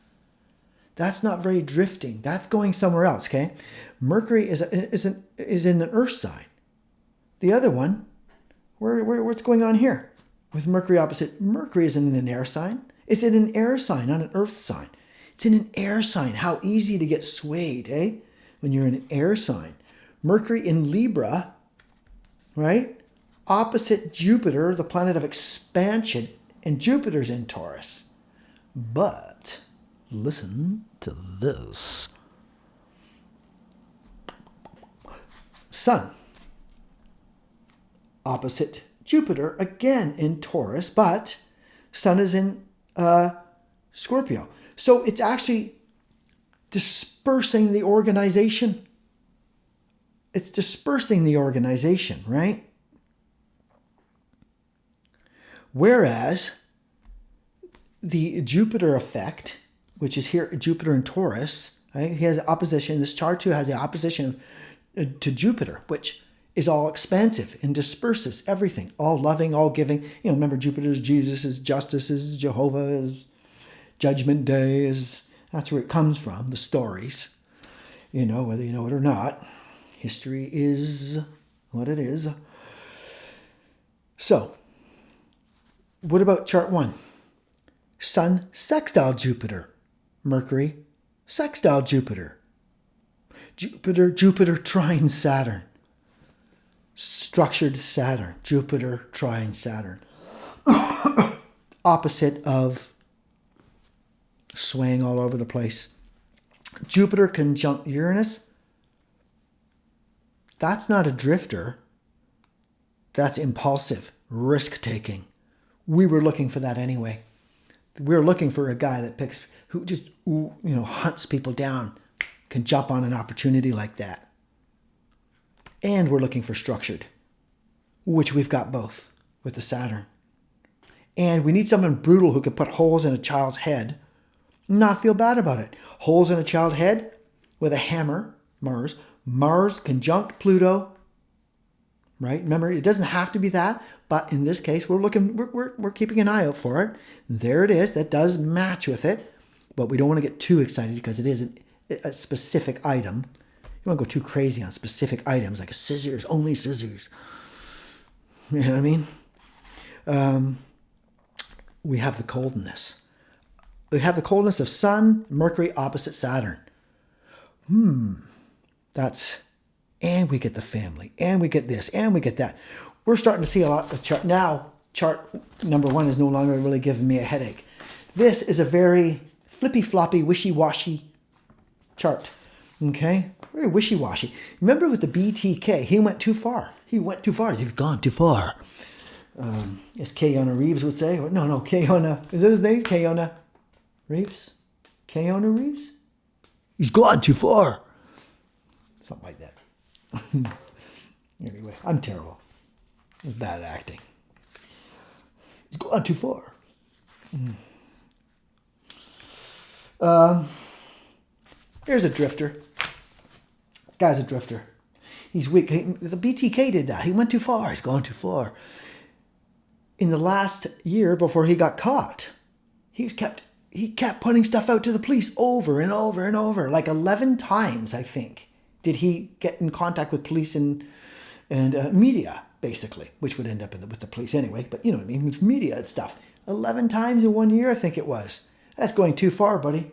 That's not very drifting. That's going somewhere else, okay? Mercury is in an earth sign. The other one, what's going on here? With Mercury opposite, Mercury is in an air sign. It's in an air sign, not an earth sign. It's in an air sign. How easy to get swayed, eh? When you're in an air sign. Mercury in Libra, right? Opposite Jupiter, the planet of expansion, and Jupiter's in Taurus. But listen to this. Sun, opposite Jupiter, again in Taurus, but Sun is in Scorpio. So it's actually dispersing the organization. It's dispersing the organization, right? Whereas the Jupiter effect, which is here, Jupiter in Taurus, right? He has opposition. This chart too has the opposition to Jupiter, which is all expansive and disperses everything, all loving, all giving. You know, remember Jupiter is Jesus, is justice, is Jehovah, is Judgment Day, is that's where it comes from, the stories. You know, whether you know it or not, history is what it is. So, what about chart 1? Sun sextile Jupiter, Mercury sextile Jupiter. Jupiter trine Saturn. Structured Saturn, Jupiter trine Saturn. Opposite of swaying all over the place. Jupiter conjunct Uranus. That's not a drifter. That's impulsive, risk-taking. We were looking for that anyway. We were looking for a guy that who just, hunts people down, can jump on an opportunity like that. And we're looking for structured, which we've got both with the Saturn. And we need someone brutal who could put holes in a child's head, not feel bad about it. Holes in a child's head with a hammer, Mars conjunct Pluto, right? Remember, it doesn't have to be that, but in this case, we're keeping an eye out for it. There it is. That does match with it, but we don't want to get too excited because it is a specific item. You want to go too crazy on specific items like scissors, only scissors. You know what I mean? We have the coldness. we have the coldness of Sun, Mercury opposite Saturn. That's, and we get the family, and we get this, and we get that. We're starting to see a lot of chart. Now, chart number 1 is no longer really giving me a headache. This is a very flippy-floppy, wishy-washy chart. Okay? Very wishy-washy. Remember with the BTK, he went too far. He went too far. You've gone too far. As Keanu Reeves would say. No, Keanu. Is that his name? Keanu Reeves? Keanu Reeves? He's gone too far. Something like that. Anyway, I'm terrible. It was bad acting. He's gone too far. Here's a drifter. This guy's a drifter. He's weak. The BTK did that. He went too far. He's gone too far. In the last year before he got caught, he kept putting stuff out to the police over and over and over. Like 11 times, I think, did he get in contact with police and media, basically, which would end up with the police anyway. But you know what I mean, with media and stuff. 11 times in 1 year, I think it was. That's going too far, buddy.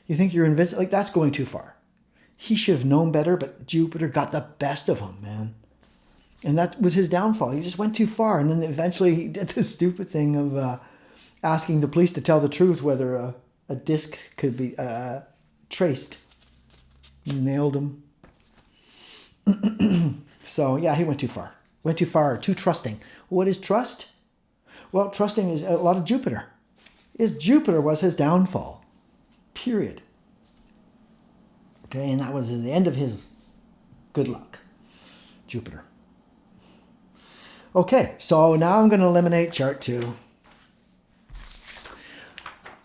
You think you're invincible? Like, that's going too far. He should have known better, but Jupiter got the best of him, man. And that was his downfall. He just went too far. And then eventually he did this stupid thing of asking the police to tell the truth whether a disc could be traced. He nailed him. So, yeah, he went too far. Went too far. Too trusting. What is trust? Well, trusting is a lot of Jupiter. Jupiter was his downfall. Period. Okay, and that was the end of his good luck. Jupiter. Okay, so now I'm going to eliminate chart 2.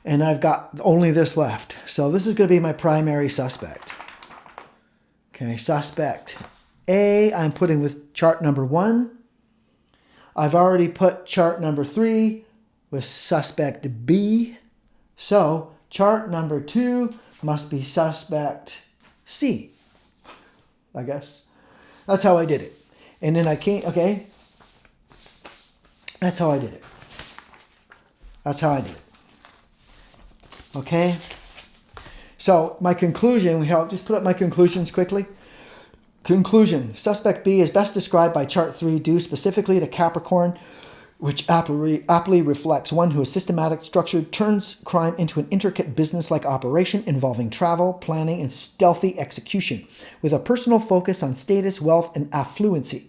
And I've got only this left. So this is going to be my primary suspect. Okay, suspect A, I'm putting with chart number 1. I've already put chart number 3 with suspect B. So chart number 2 must be suspect C, I guess. That's how I did it. And then I came, okay. That's how I did it. Okay. So my conclusion, I'll just put up my conclusions quickly. Conclusion, suspect B is best described by chart 3 due specifically to Capricorn, which aptly reflects one who is systematic, structured, turns crime into an intricate business-like operation involving travel, planning, and stealthy execution, with a personal focus on status, wealth, and affluency,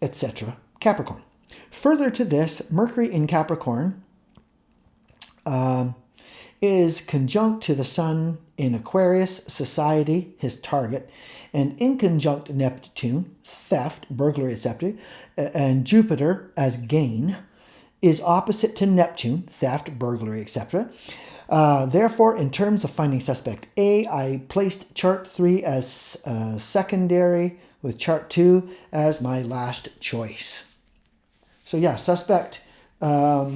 etc. Capricorn. Further to this, Mercury in Capricorn is conjunct to the Sun in Aquarius, society, his target, and in conjunct Neptune, theft, burglary, etc., and Jupiter as gain, is opposite to Neptune, theft, burglary, etc. Therefore, in terms of finding suspect A, I placed chart 3 as secondary, with chart 2 as my last choice. So yeah, suspect, chart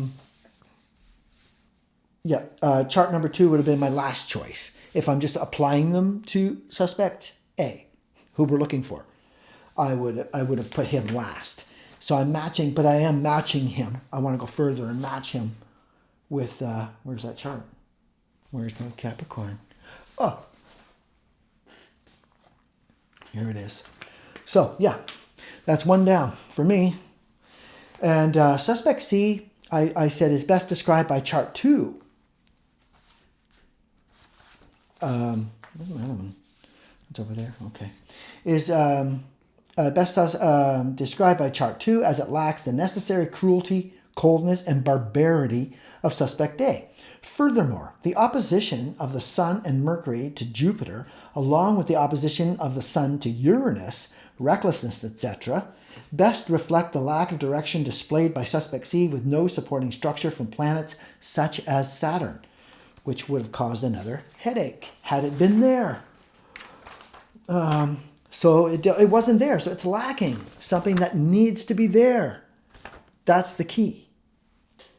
number 2 would have been my last choice if I'm just applying them to suspect A, who we're looking for. I would have put him last. So I'm matching, but I am matching him. I want to go further and match him with, where's that chart? Where's my Capricorn? Oh, here it is. So yeah, that's one down for me. And suspect C, I said, is best described by chart 2. It's over there. Okay. Is best described by chart 2 as it lacks the necessary cruelty, coldness, and barbarity of suspect A. Furthermore, the opposition of the Sun and Mercury to Jupiter, along with the opposition of the Sun to Uranus, recklessness, etc., best reflect the lack of direction displayed by suspect C with no supporting structure from planets such as Saturn, which would have caused another headache had it been there. So it wasn't there, so it's lacking something that needs to be there. That's the key,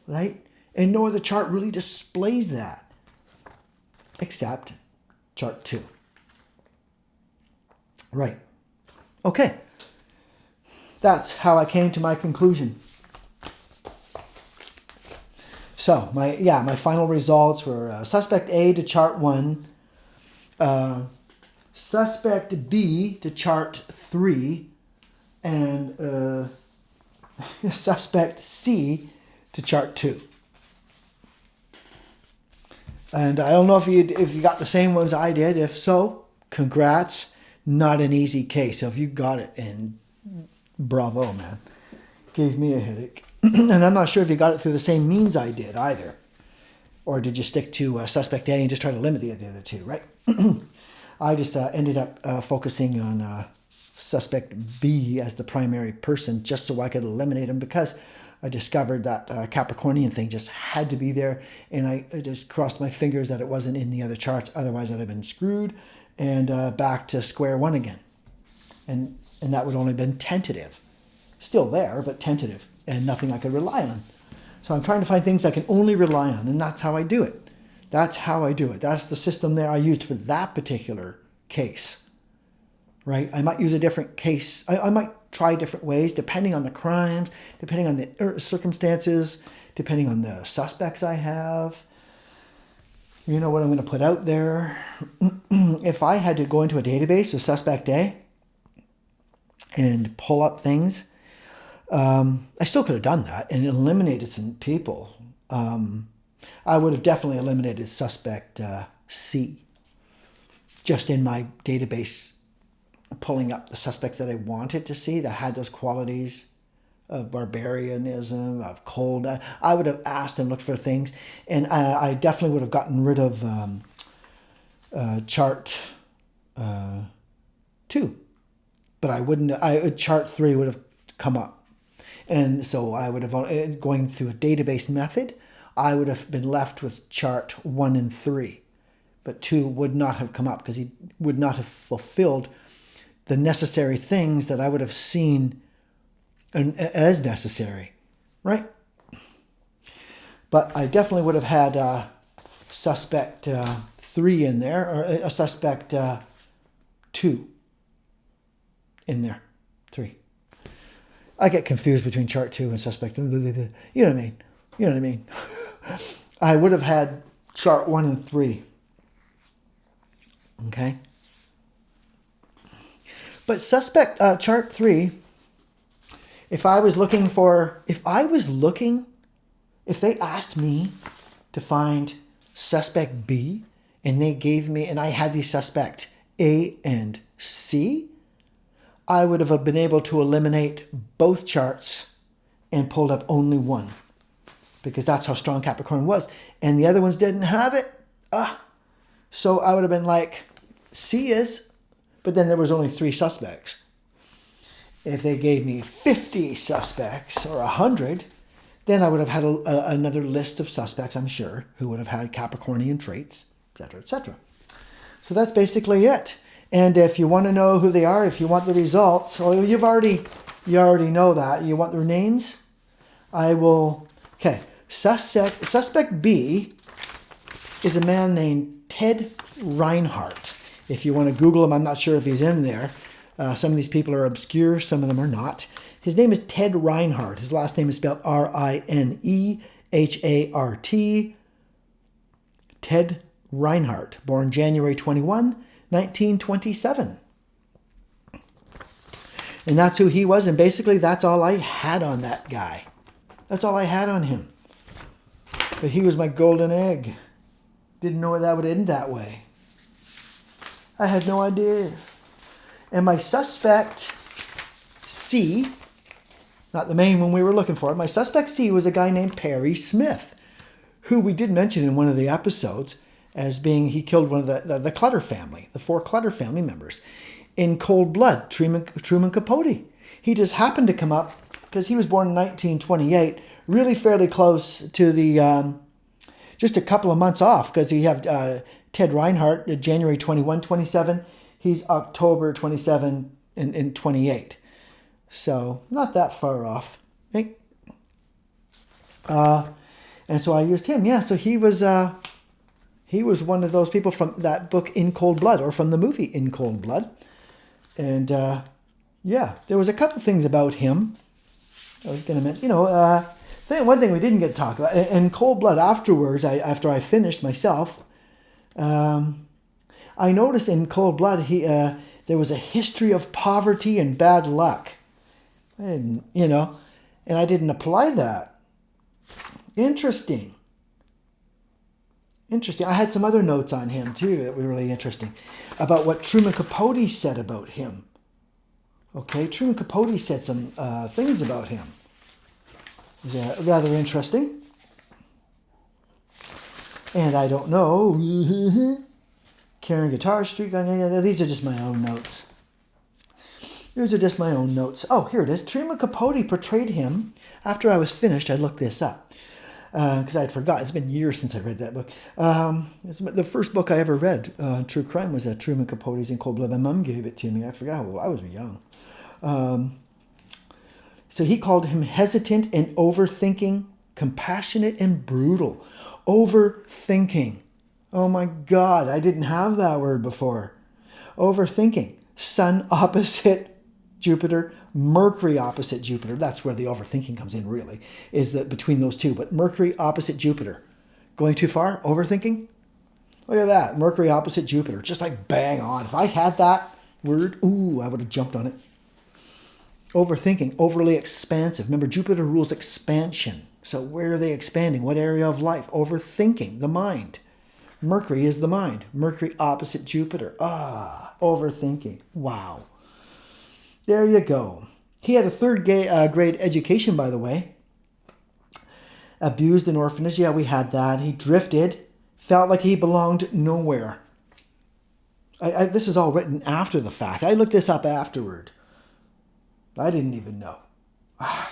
right? And no other chart really displays that, except chart 2. Right. Okay. That's how I came to my conclusion. So my final results were suspect A to chart 1, suspect B to chart 3, and suspect C to chart 2. And I don't know if you got the same ones I did. If so, congrats. Not an easy case. So if you got it, and bravo, man. Gave me a headache. And I'm not sure if you got it through the same means I did either. Or did you stick to suspect A and just try to limit the other two, right? I just ended up focusing on suspect B as the primary person just so I could eliminate him, because I discovered that Capricornian thing just had to be there, and I just crossed my fingers that it wasn't in the other charts. Otherwise, I'd have been screwed and back to square one again. And that would only have been tentative. Still there, but tentative, and nothing I could rely on. So I'm trying to find things I can only rely on, and that's how I do it. That's how I do it. That's the system there I used for that particular case, right? I might use a different case. I might try different ways depending on the crimes, depending on the circumstances, depending on the suspects I have. You know what I'm going to put out there? If I had to go into a database with suspect A and pull up things, I still could have done that and eliminated some people. I would have definitely eliminated suspect C just in my database, pulling up the suspects that I wanted to see that had those qualities of barbarianism, of cold. I would have asked and looked for things, and I definitely would have gotten rid of chart 2, but I wouldn't. Chart 3 would have come up, and so I would have going through a database method. I would have been left with chart 1 and 3, but 2 would not have come up because he would not have fulfilled the necessary things that I would have seen as necessary, right? But I definitely would have had suspect 3 in there, or a suspect 2 in there, 3. I get confused between chart 2 and suspect. You know what I mean? You know what I mean? I would have had chart 1 and 3. Okay. But suspect chart 3, if they asked me to find suspect B, and they gave me, and I had the suspect A and C, I would have been able to eliminate both charts and pulled up only one, because that's how strong Capricorn was. And the other ones didn't have it. So I would have been like, C is, but then there was only 3 suspects. If they gave me 50 suspects or 100, then I would have had another list of suspects, I'm sure, who would have had Capricornian traits, etc., etc. So that's basically it. And if you want to know who they are, if you want the results, well, you already know that. You want their names? I will. Okay. Suspect B is a man named Ted Reinhardt. If you want to Google him, I'm not sure if he's in there. Some of these people are obscure. Some of them are not. His name is Ted Reinhardt. His last name is spelled Rinehart. Ted Reinhardt, born January 21, 1927. And that's who he was. And basically, that's all I had on that guy. That's all I had on him. But he was my golden egg. Didn't know that would end that way. I had no idea. And my suspect C, not the main one we were looking for, my suspect C was a guy named Perry Smith, who we did mention in one of the episodes as being, he killed one of the Clutter family, the 4 Clutter family members, in cold blood, Truman Capote. He just happened to come up because he was born in 1928, really fairly close to the, just a couple of months off, because you have Ted Reinhardt, January 21, 27. He's October 27 and 28. So not that far off. Right? And so I used him. Yeah, so he was one of those people from that book In Cold Blood, or from the movie In Cold Blood. And yeah, there was a couple things about him I was going to mention, one thing we didn't get to talk about, in Cold Blood afterwards, after I finished myself, I noticed in Cold Blood there was a history of poverty and bad luck. And I didn't apply that. Interesting. I had some other notes on him too that were really interesting about what Truman Capote said about him. Okay, Truman Capote said some things about him. It was rather interesting. And I don't know. Carrying guitar, street gun. These are just my own notes. Oh, here it is. Truman Capote portrayed him. After I was finished, I looked this up because I'd forgotten. It's been years since I read that book. It's the first book I ever read, true crime, was Truman Capote's In Cold Blood. My mom gave it to me. I forgot. I was young. So he called him hesitant and overthinking, compassionate and brutal. Overthinking. Oh my God, I didn't have that word before. Overthinking. Sun opposite Jupiter, Mercury opposite Jupiter. That's where the overthinking comes in, really, is that between those two. But Mercury opposite Jupiter. Going too far? Overthinking? Look at that. Mercury opposite Jupiter. Just like bang on. If I had that word, I would have jumped on it. Overthinking, overly expansive. Remember, Jupiter rules expansion. So where are they expanding? What area of life? Overthinking, the mind. Mercury is the mind. Mercury opposite Jupiter. Overthinking. Wow. There you go. He had a third grade education, by the way. Abused in orphanage. Yeah, we had that. He drifted. Felt like he belonged nowhere. This is all written after the fact. I looked this up afterward. I didn't even know.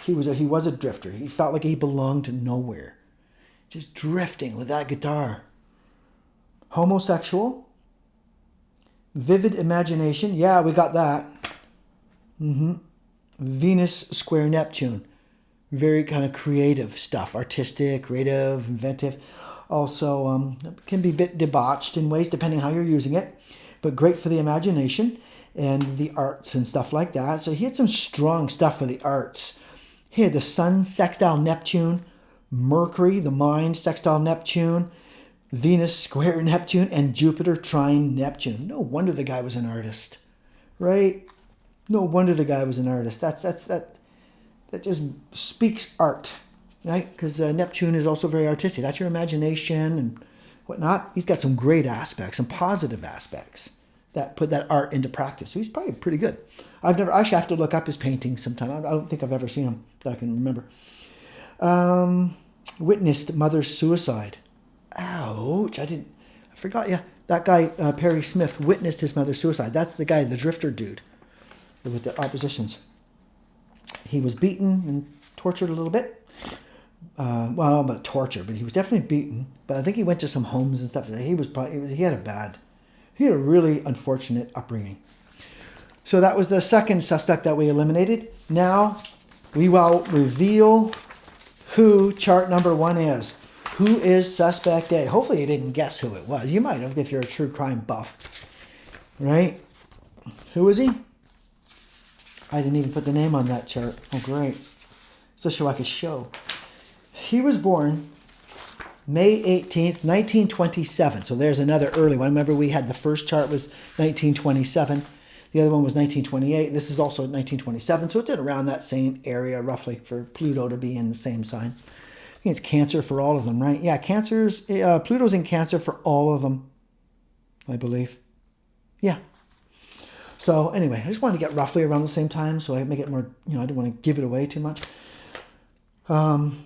He was a drifter. He felt like he belonged nowhere. Just drifting with that guitar. Homosexual. Vivid imagination. Yeah, we got that. Venus square Neptune. Very kind of creative stuff. Artistic, creative, inventive. Also can be a bit debauched in ways depending how you're using it. But great for the imagination and the arts and stuff like that. So he had some strong stuff for the arts. He had the Sun sextile Neptune, Mercury, the mind, sextile Neptune, Venus square Neptune, and Jupiter trine Neptune. No wonder the guy was an artist, right? No wonder the guy was an artist. That just speaks art, right? Because Neptune is also very artistic. That's your imagination and whatnot. He's got some great aspects, some positive aspects that put that art into practice. So he's probably pretty good. I've never, actually have to look up his paintings sometime. I don't think I've ever seen them that I can remember. Witnessed mother's suicide. Ouch, I forgot, yeah. That guy, Perry Smith, witnessed his mother's suicide. That's the guy, the drifter dude with the oppositions. He was beaten and tortured a little bit. Well, not torture, but he was definitely beaten. But I think he went to some homes and stuff. He had a really unfortunate upbringing. So that was the second suspect that we eliminated. Now we will reveal who chart number 1 is. Who is suspect A? Hopefully you didn't guess who it was. You might have if you're a true crime buff. Right? Who is he? I didn't even put the name on that chart. Oh, great. So I could show. He was born May 18th, 1927. So there's another early one. Remember we had the first chart was 1927. The other one was 1928. This is also 1927. So it's in around that same area roughly for Pluto to be in the same sign. I think it's Cancer for all of them, right? Yeah, Pluto's in Cancer for all of them, I believe. Yeah. So anyway, I just wanted to get roughly around the same time so I make it more, I didn't want to give it away too much.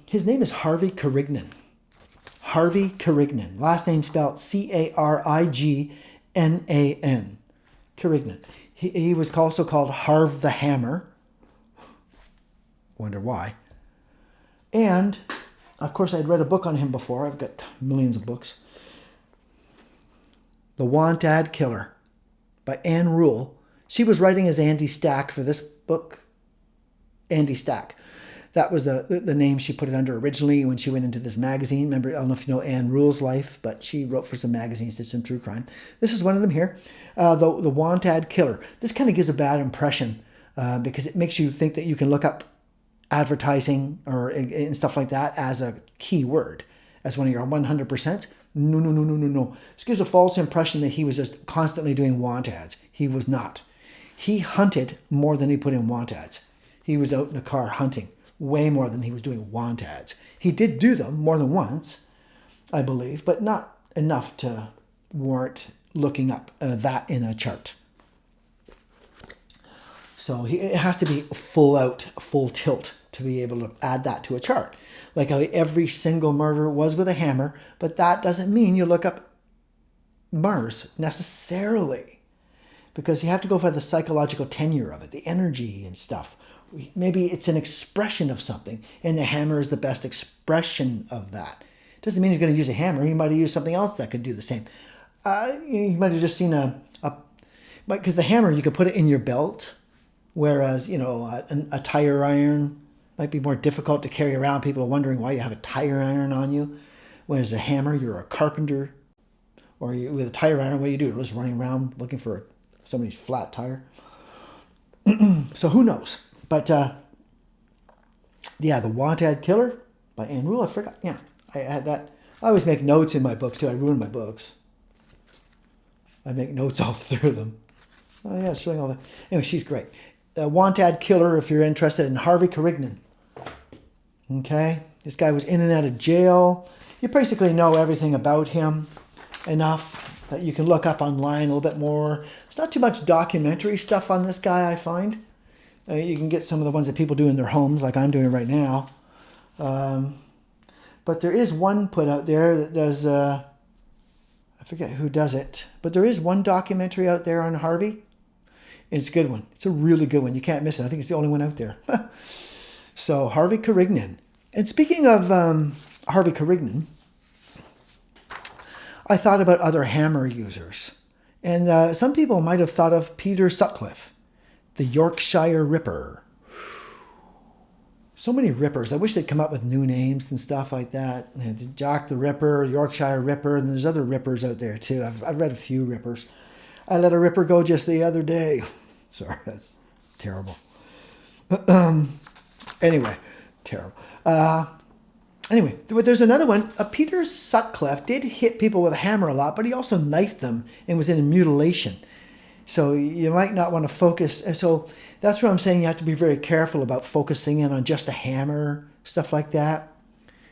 His name is Harvey Kerrignan. Harvey Kerrignan. Last name spelled Carignan. Kerrignan. He was also called Harv the Hammer. Wonder why. And, of course, I'd read a book on him before. I've got millions of books. The Want-Ad Killer by Anne Rule. She was writing as Andy Stack for this book. Andy Stack. That was the name she put it under originally when she went into this magazine. Remember, I don't know if you know Anne Rule's life, but she wrote for some magazines, did some true crime. This is one of them here, the Want-Ad Killer. This kind of gives a bad impression because it makes you think that you can look up advertising or and stuff like that as a key word, as one of your 100%. No, no, no, no, no, no. This gives a false impression that he was just constantly doing want ads. He was not. He hunted more than he put in want ads. He was out in the car hunting way more than he was doing want ads. He did do them more than once, I believe, but not enough to warrant looking up that in a chart. So it has to be full out, full tilt to be able to add that to a chart. Like how every single murder was with a hammer, but that doesn't mean you look up Mars necessarily, because you have to go for the psychological tenure of it, the energy and stuff. Maybe it's an expression of something, and the hammer is the best expression of that. Doesn't mean he's going to use a hammer. He might have used something else that could do the same. You might have just seen because the hammer, you could put it in your belt, whereas, a tire iron might be more difficult to carry around. People are wondering why you have a tire iron on you. Whereas a hammer, you're a carpenter. Or with a tire iron, what you do? You're just running around looking for somebody's flat tire. So who knows? But, The Want-Ad Killer by Ann Rule. I forgot. Yeah, I had that. I always make notes in my books, too. I ruin my books. I make notes all through them. Oh, yeah, it's showing all that. Anyway, she's great. Want-Ad Killer, if you're interested in Harvey Kerrignon. Okay? This guy was in and out of jail. You basically know everything about him enough that you can look up online a little bit more. There's not too much documentary stuff on this guy, I find. You can get some of the ones that people do in their homes, like I'm doing right now. But there is one put out there that does... I forget who does it. But there is one documentary out there on Harvey. It's a good one. It's a really good one. You can't miss it. I think it's the only one out there. So, Harvey Kerrignan. And speaking of Harvey Kerrignan, I thought about other hammer users. And some people might have thought of Peter Sutcliffe, the Yorkshire Ripper. So many rippers. I wish they'd come up with new names and stuff like that. And Jack the Ripper, Yorkshire Ripper, and there's other rippers out there too. I've read a few rippers. I let a ripper go just the other day. Sorry, that's terrible. Anyway, terrible. Anyway, there's another one. Peter Sutcliffe did hit people with a hammer a lot, but he also knifed them and was in a mutilation. So you might not want to focus. So that's where I'm saying you have to be very careful about focusing in on just a hammer, stuff like that.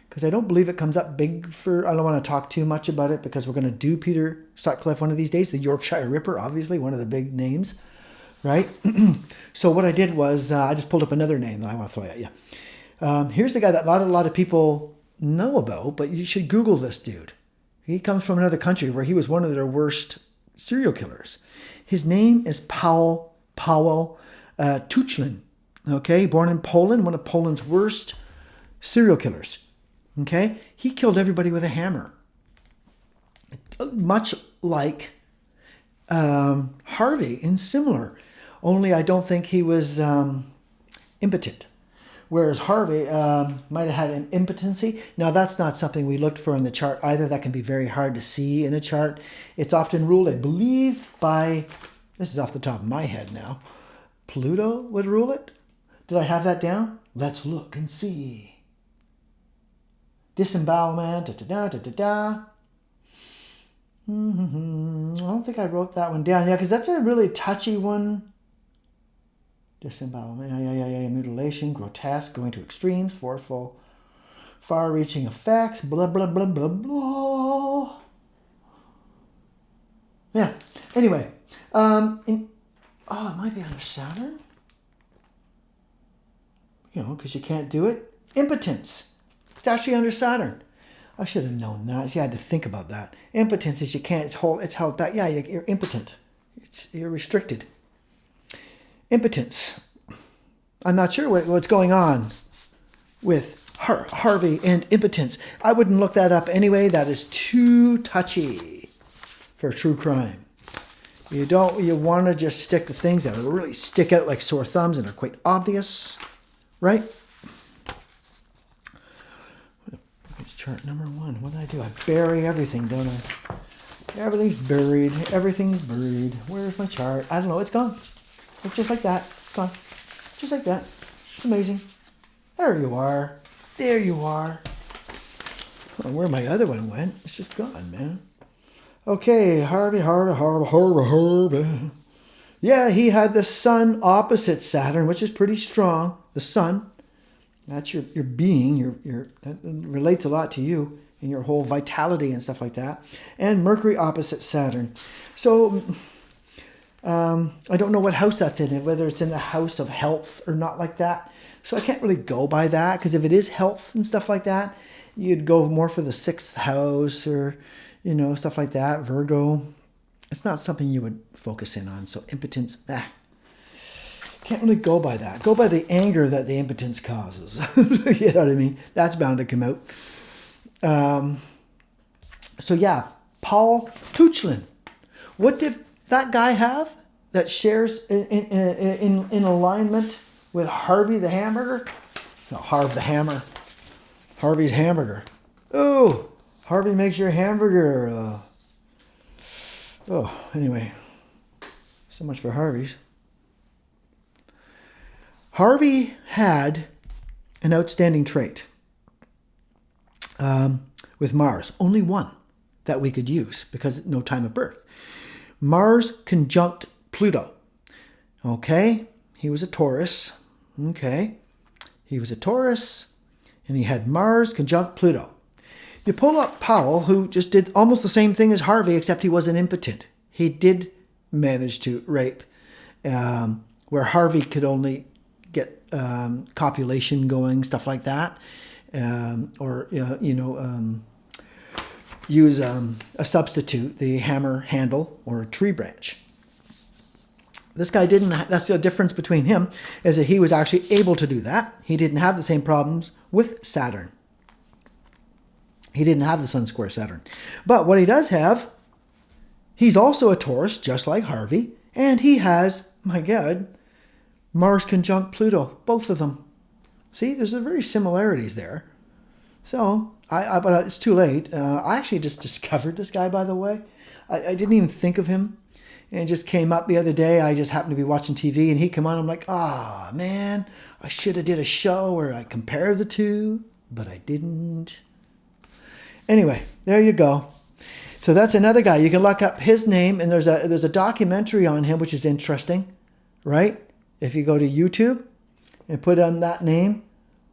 Because I don't believe it comes up big for... I don't want to talk too much about it because we're going to do Peter Sutcliffe one of these days. The Yorkshire Ripper, obviously, one of the big names, right? So what I did was I just pulled up another name that I want to throw at you. Here's the guy that not a lot of people know about, but you should Google this dude. He comes from another country where he was one of their worst serial killers. His name is Paweł Tuchman, okay? Born in Poland, one of Poland's worst serial killers, okay? He killed everybody with a hammer. Much like Harvey and similar, only I don't think he was impotent. Whereas Harvey might have had an impotency. Now, that's not something we looked for in the chart either. That can be very hard to see in a chart. It's often ruled, I believe, by, this is off the top of my head now, Pluto would rule it. Did I have that down? Let's look and see. Disembowelment, da-da-da. I don't think I wrote that one down. Yeah, because that's a really touchy one. Disembowelment, mutilation, grotesque, going to extremes, forceful, far-reaching effects, blah, blah, blah, blah, blah. Yeah, anyway. It might be under Saturn. Because you can't do it. Impotence. It's actually under Saturn. I should have known that. See, I had to think about that. Impotence is you can't, it's held back. Yeah, you're impotent. You're restricted. Impotence. I'm not sure what's going on with Harvey and impotence. I wouldn't look that up anyway. That is too touchy for true crime. You want to just stick to things that really stick out like sore thumbs and are quite obvious, right? It's chart number 1. What did I do? I bury everything, don't I? Everything's buried. Everything's buried. Where's my chart? I don't know. It's gone. It's just like that. It's gone. Just like that. It's amazing. There you are. There you are. Oh, where my other one went? It's just gone, man. Okay, Harvey. Yeah, he had the sun opposite Saturn, which is pretty strong. The sun, that's your being. That relates a lot to you and your whole vitality and stuff like that. And Mercury opposite Saturn. So I don't know what house that's in, whether it's in the house of health or not like that. So I can't really go by that, because if it is health and stuff like that, you'd go more for the 6th house or, stuff like that. Virgo. It's not something you would focus in on. So impotence, can't really go by that. Go by the anger that the impotence causes. You know what I mean? That's bound to come out. So yeah, Paul Tuchlin. What did that guy have that shares in alignment with Harvey the Hamburger? No, Harv the Hammer. Harvey's Hamburger. Oh, Harvey makes your hamburger. Anyway. So much for Harvey's. Harvey had an outstanding trait with Mars. Only one that we could use because no time of birth. Mars conjunct Pluto. Okay. He was a Taurus. Okay. He was a Taurus and he had Mars conjunct Pluto. You pull up Powell, who just did almost the same thing as Harvey, except he wasn't impotent. He did manage to rape, where Harvey could only get copulation going, stuff like that, or use a substitute, the hammer handle or a tree branch. This guy didn't. That's the difference between him, is that he was actually able to do that. He didn't have the same problems with Saturn. He didn't have the Sun square Saturn. But what he does have, he's also a Taurus, just like Harvey. And he has, my God, Mars conjunct Pluto, both of them. See, there's a very similarities there. So, but it's too late. I actually just discovered this guy, by the way. I didn't even think of him. And it just came up the other day. I just happened to be watching TV and he came on. I'm like, man, I should have did a show where I compare the two, but I didn't. Anyway, there you go. So that's another guy. You can look up his name, and there's a documentary on him, which is interesting, right? If you go to YouTube and put on that name,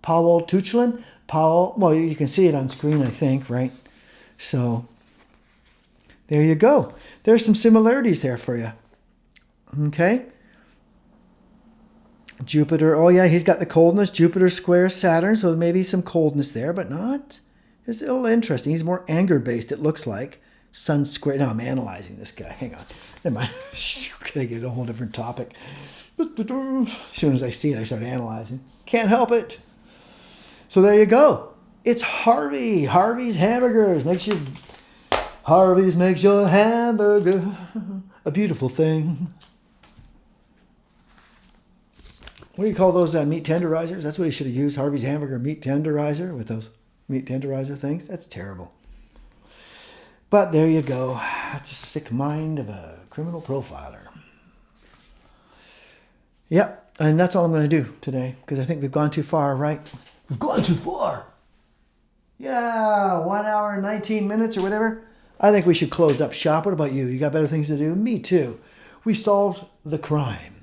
Paul Tuchlin. Well, you can see it on screen, I think, right? So there you go. There's some similarities there for you. Okay. Jupiter. Oh, yeah, he's got the coldness. Jupiter square Saturn, so there may be some coldness there, but not. It's a little interesting. He's more anger-based, it looks like. Sun square. Now I'm analyzing this guy. Hang on. Never mind. Gonna get a whole different topic. As soon as I see it, I start analyzing. Can't help it. So there you go. It's Harvey. Harvey's Hamburgers. Harvey's makes your hamburger a beautiful thing. What do you call those meat tenderizers? That's what he should have used. Harvey's Hamburger meat tenderizer with those meat tenderizer things. That's terrible. But there you go. That's a sick mind of a criminal profiler. Yep. And that's all I'm going to do today, because I think we've gone too far, right? We've gone too far. Yeah, 1 hour and 19 minutes or whatever. I think we should close up shop. What about you? You got better things to do? Me too. We solved the crime.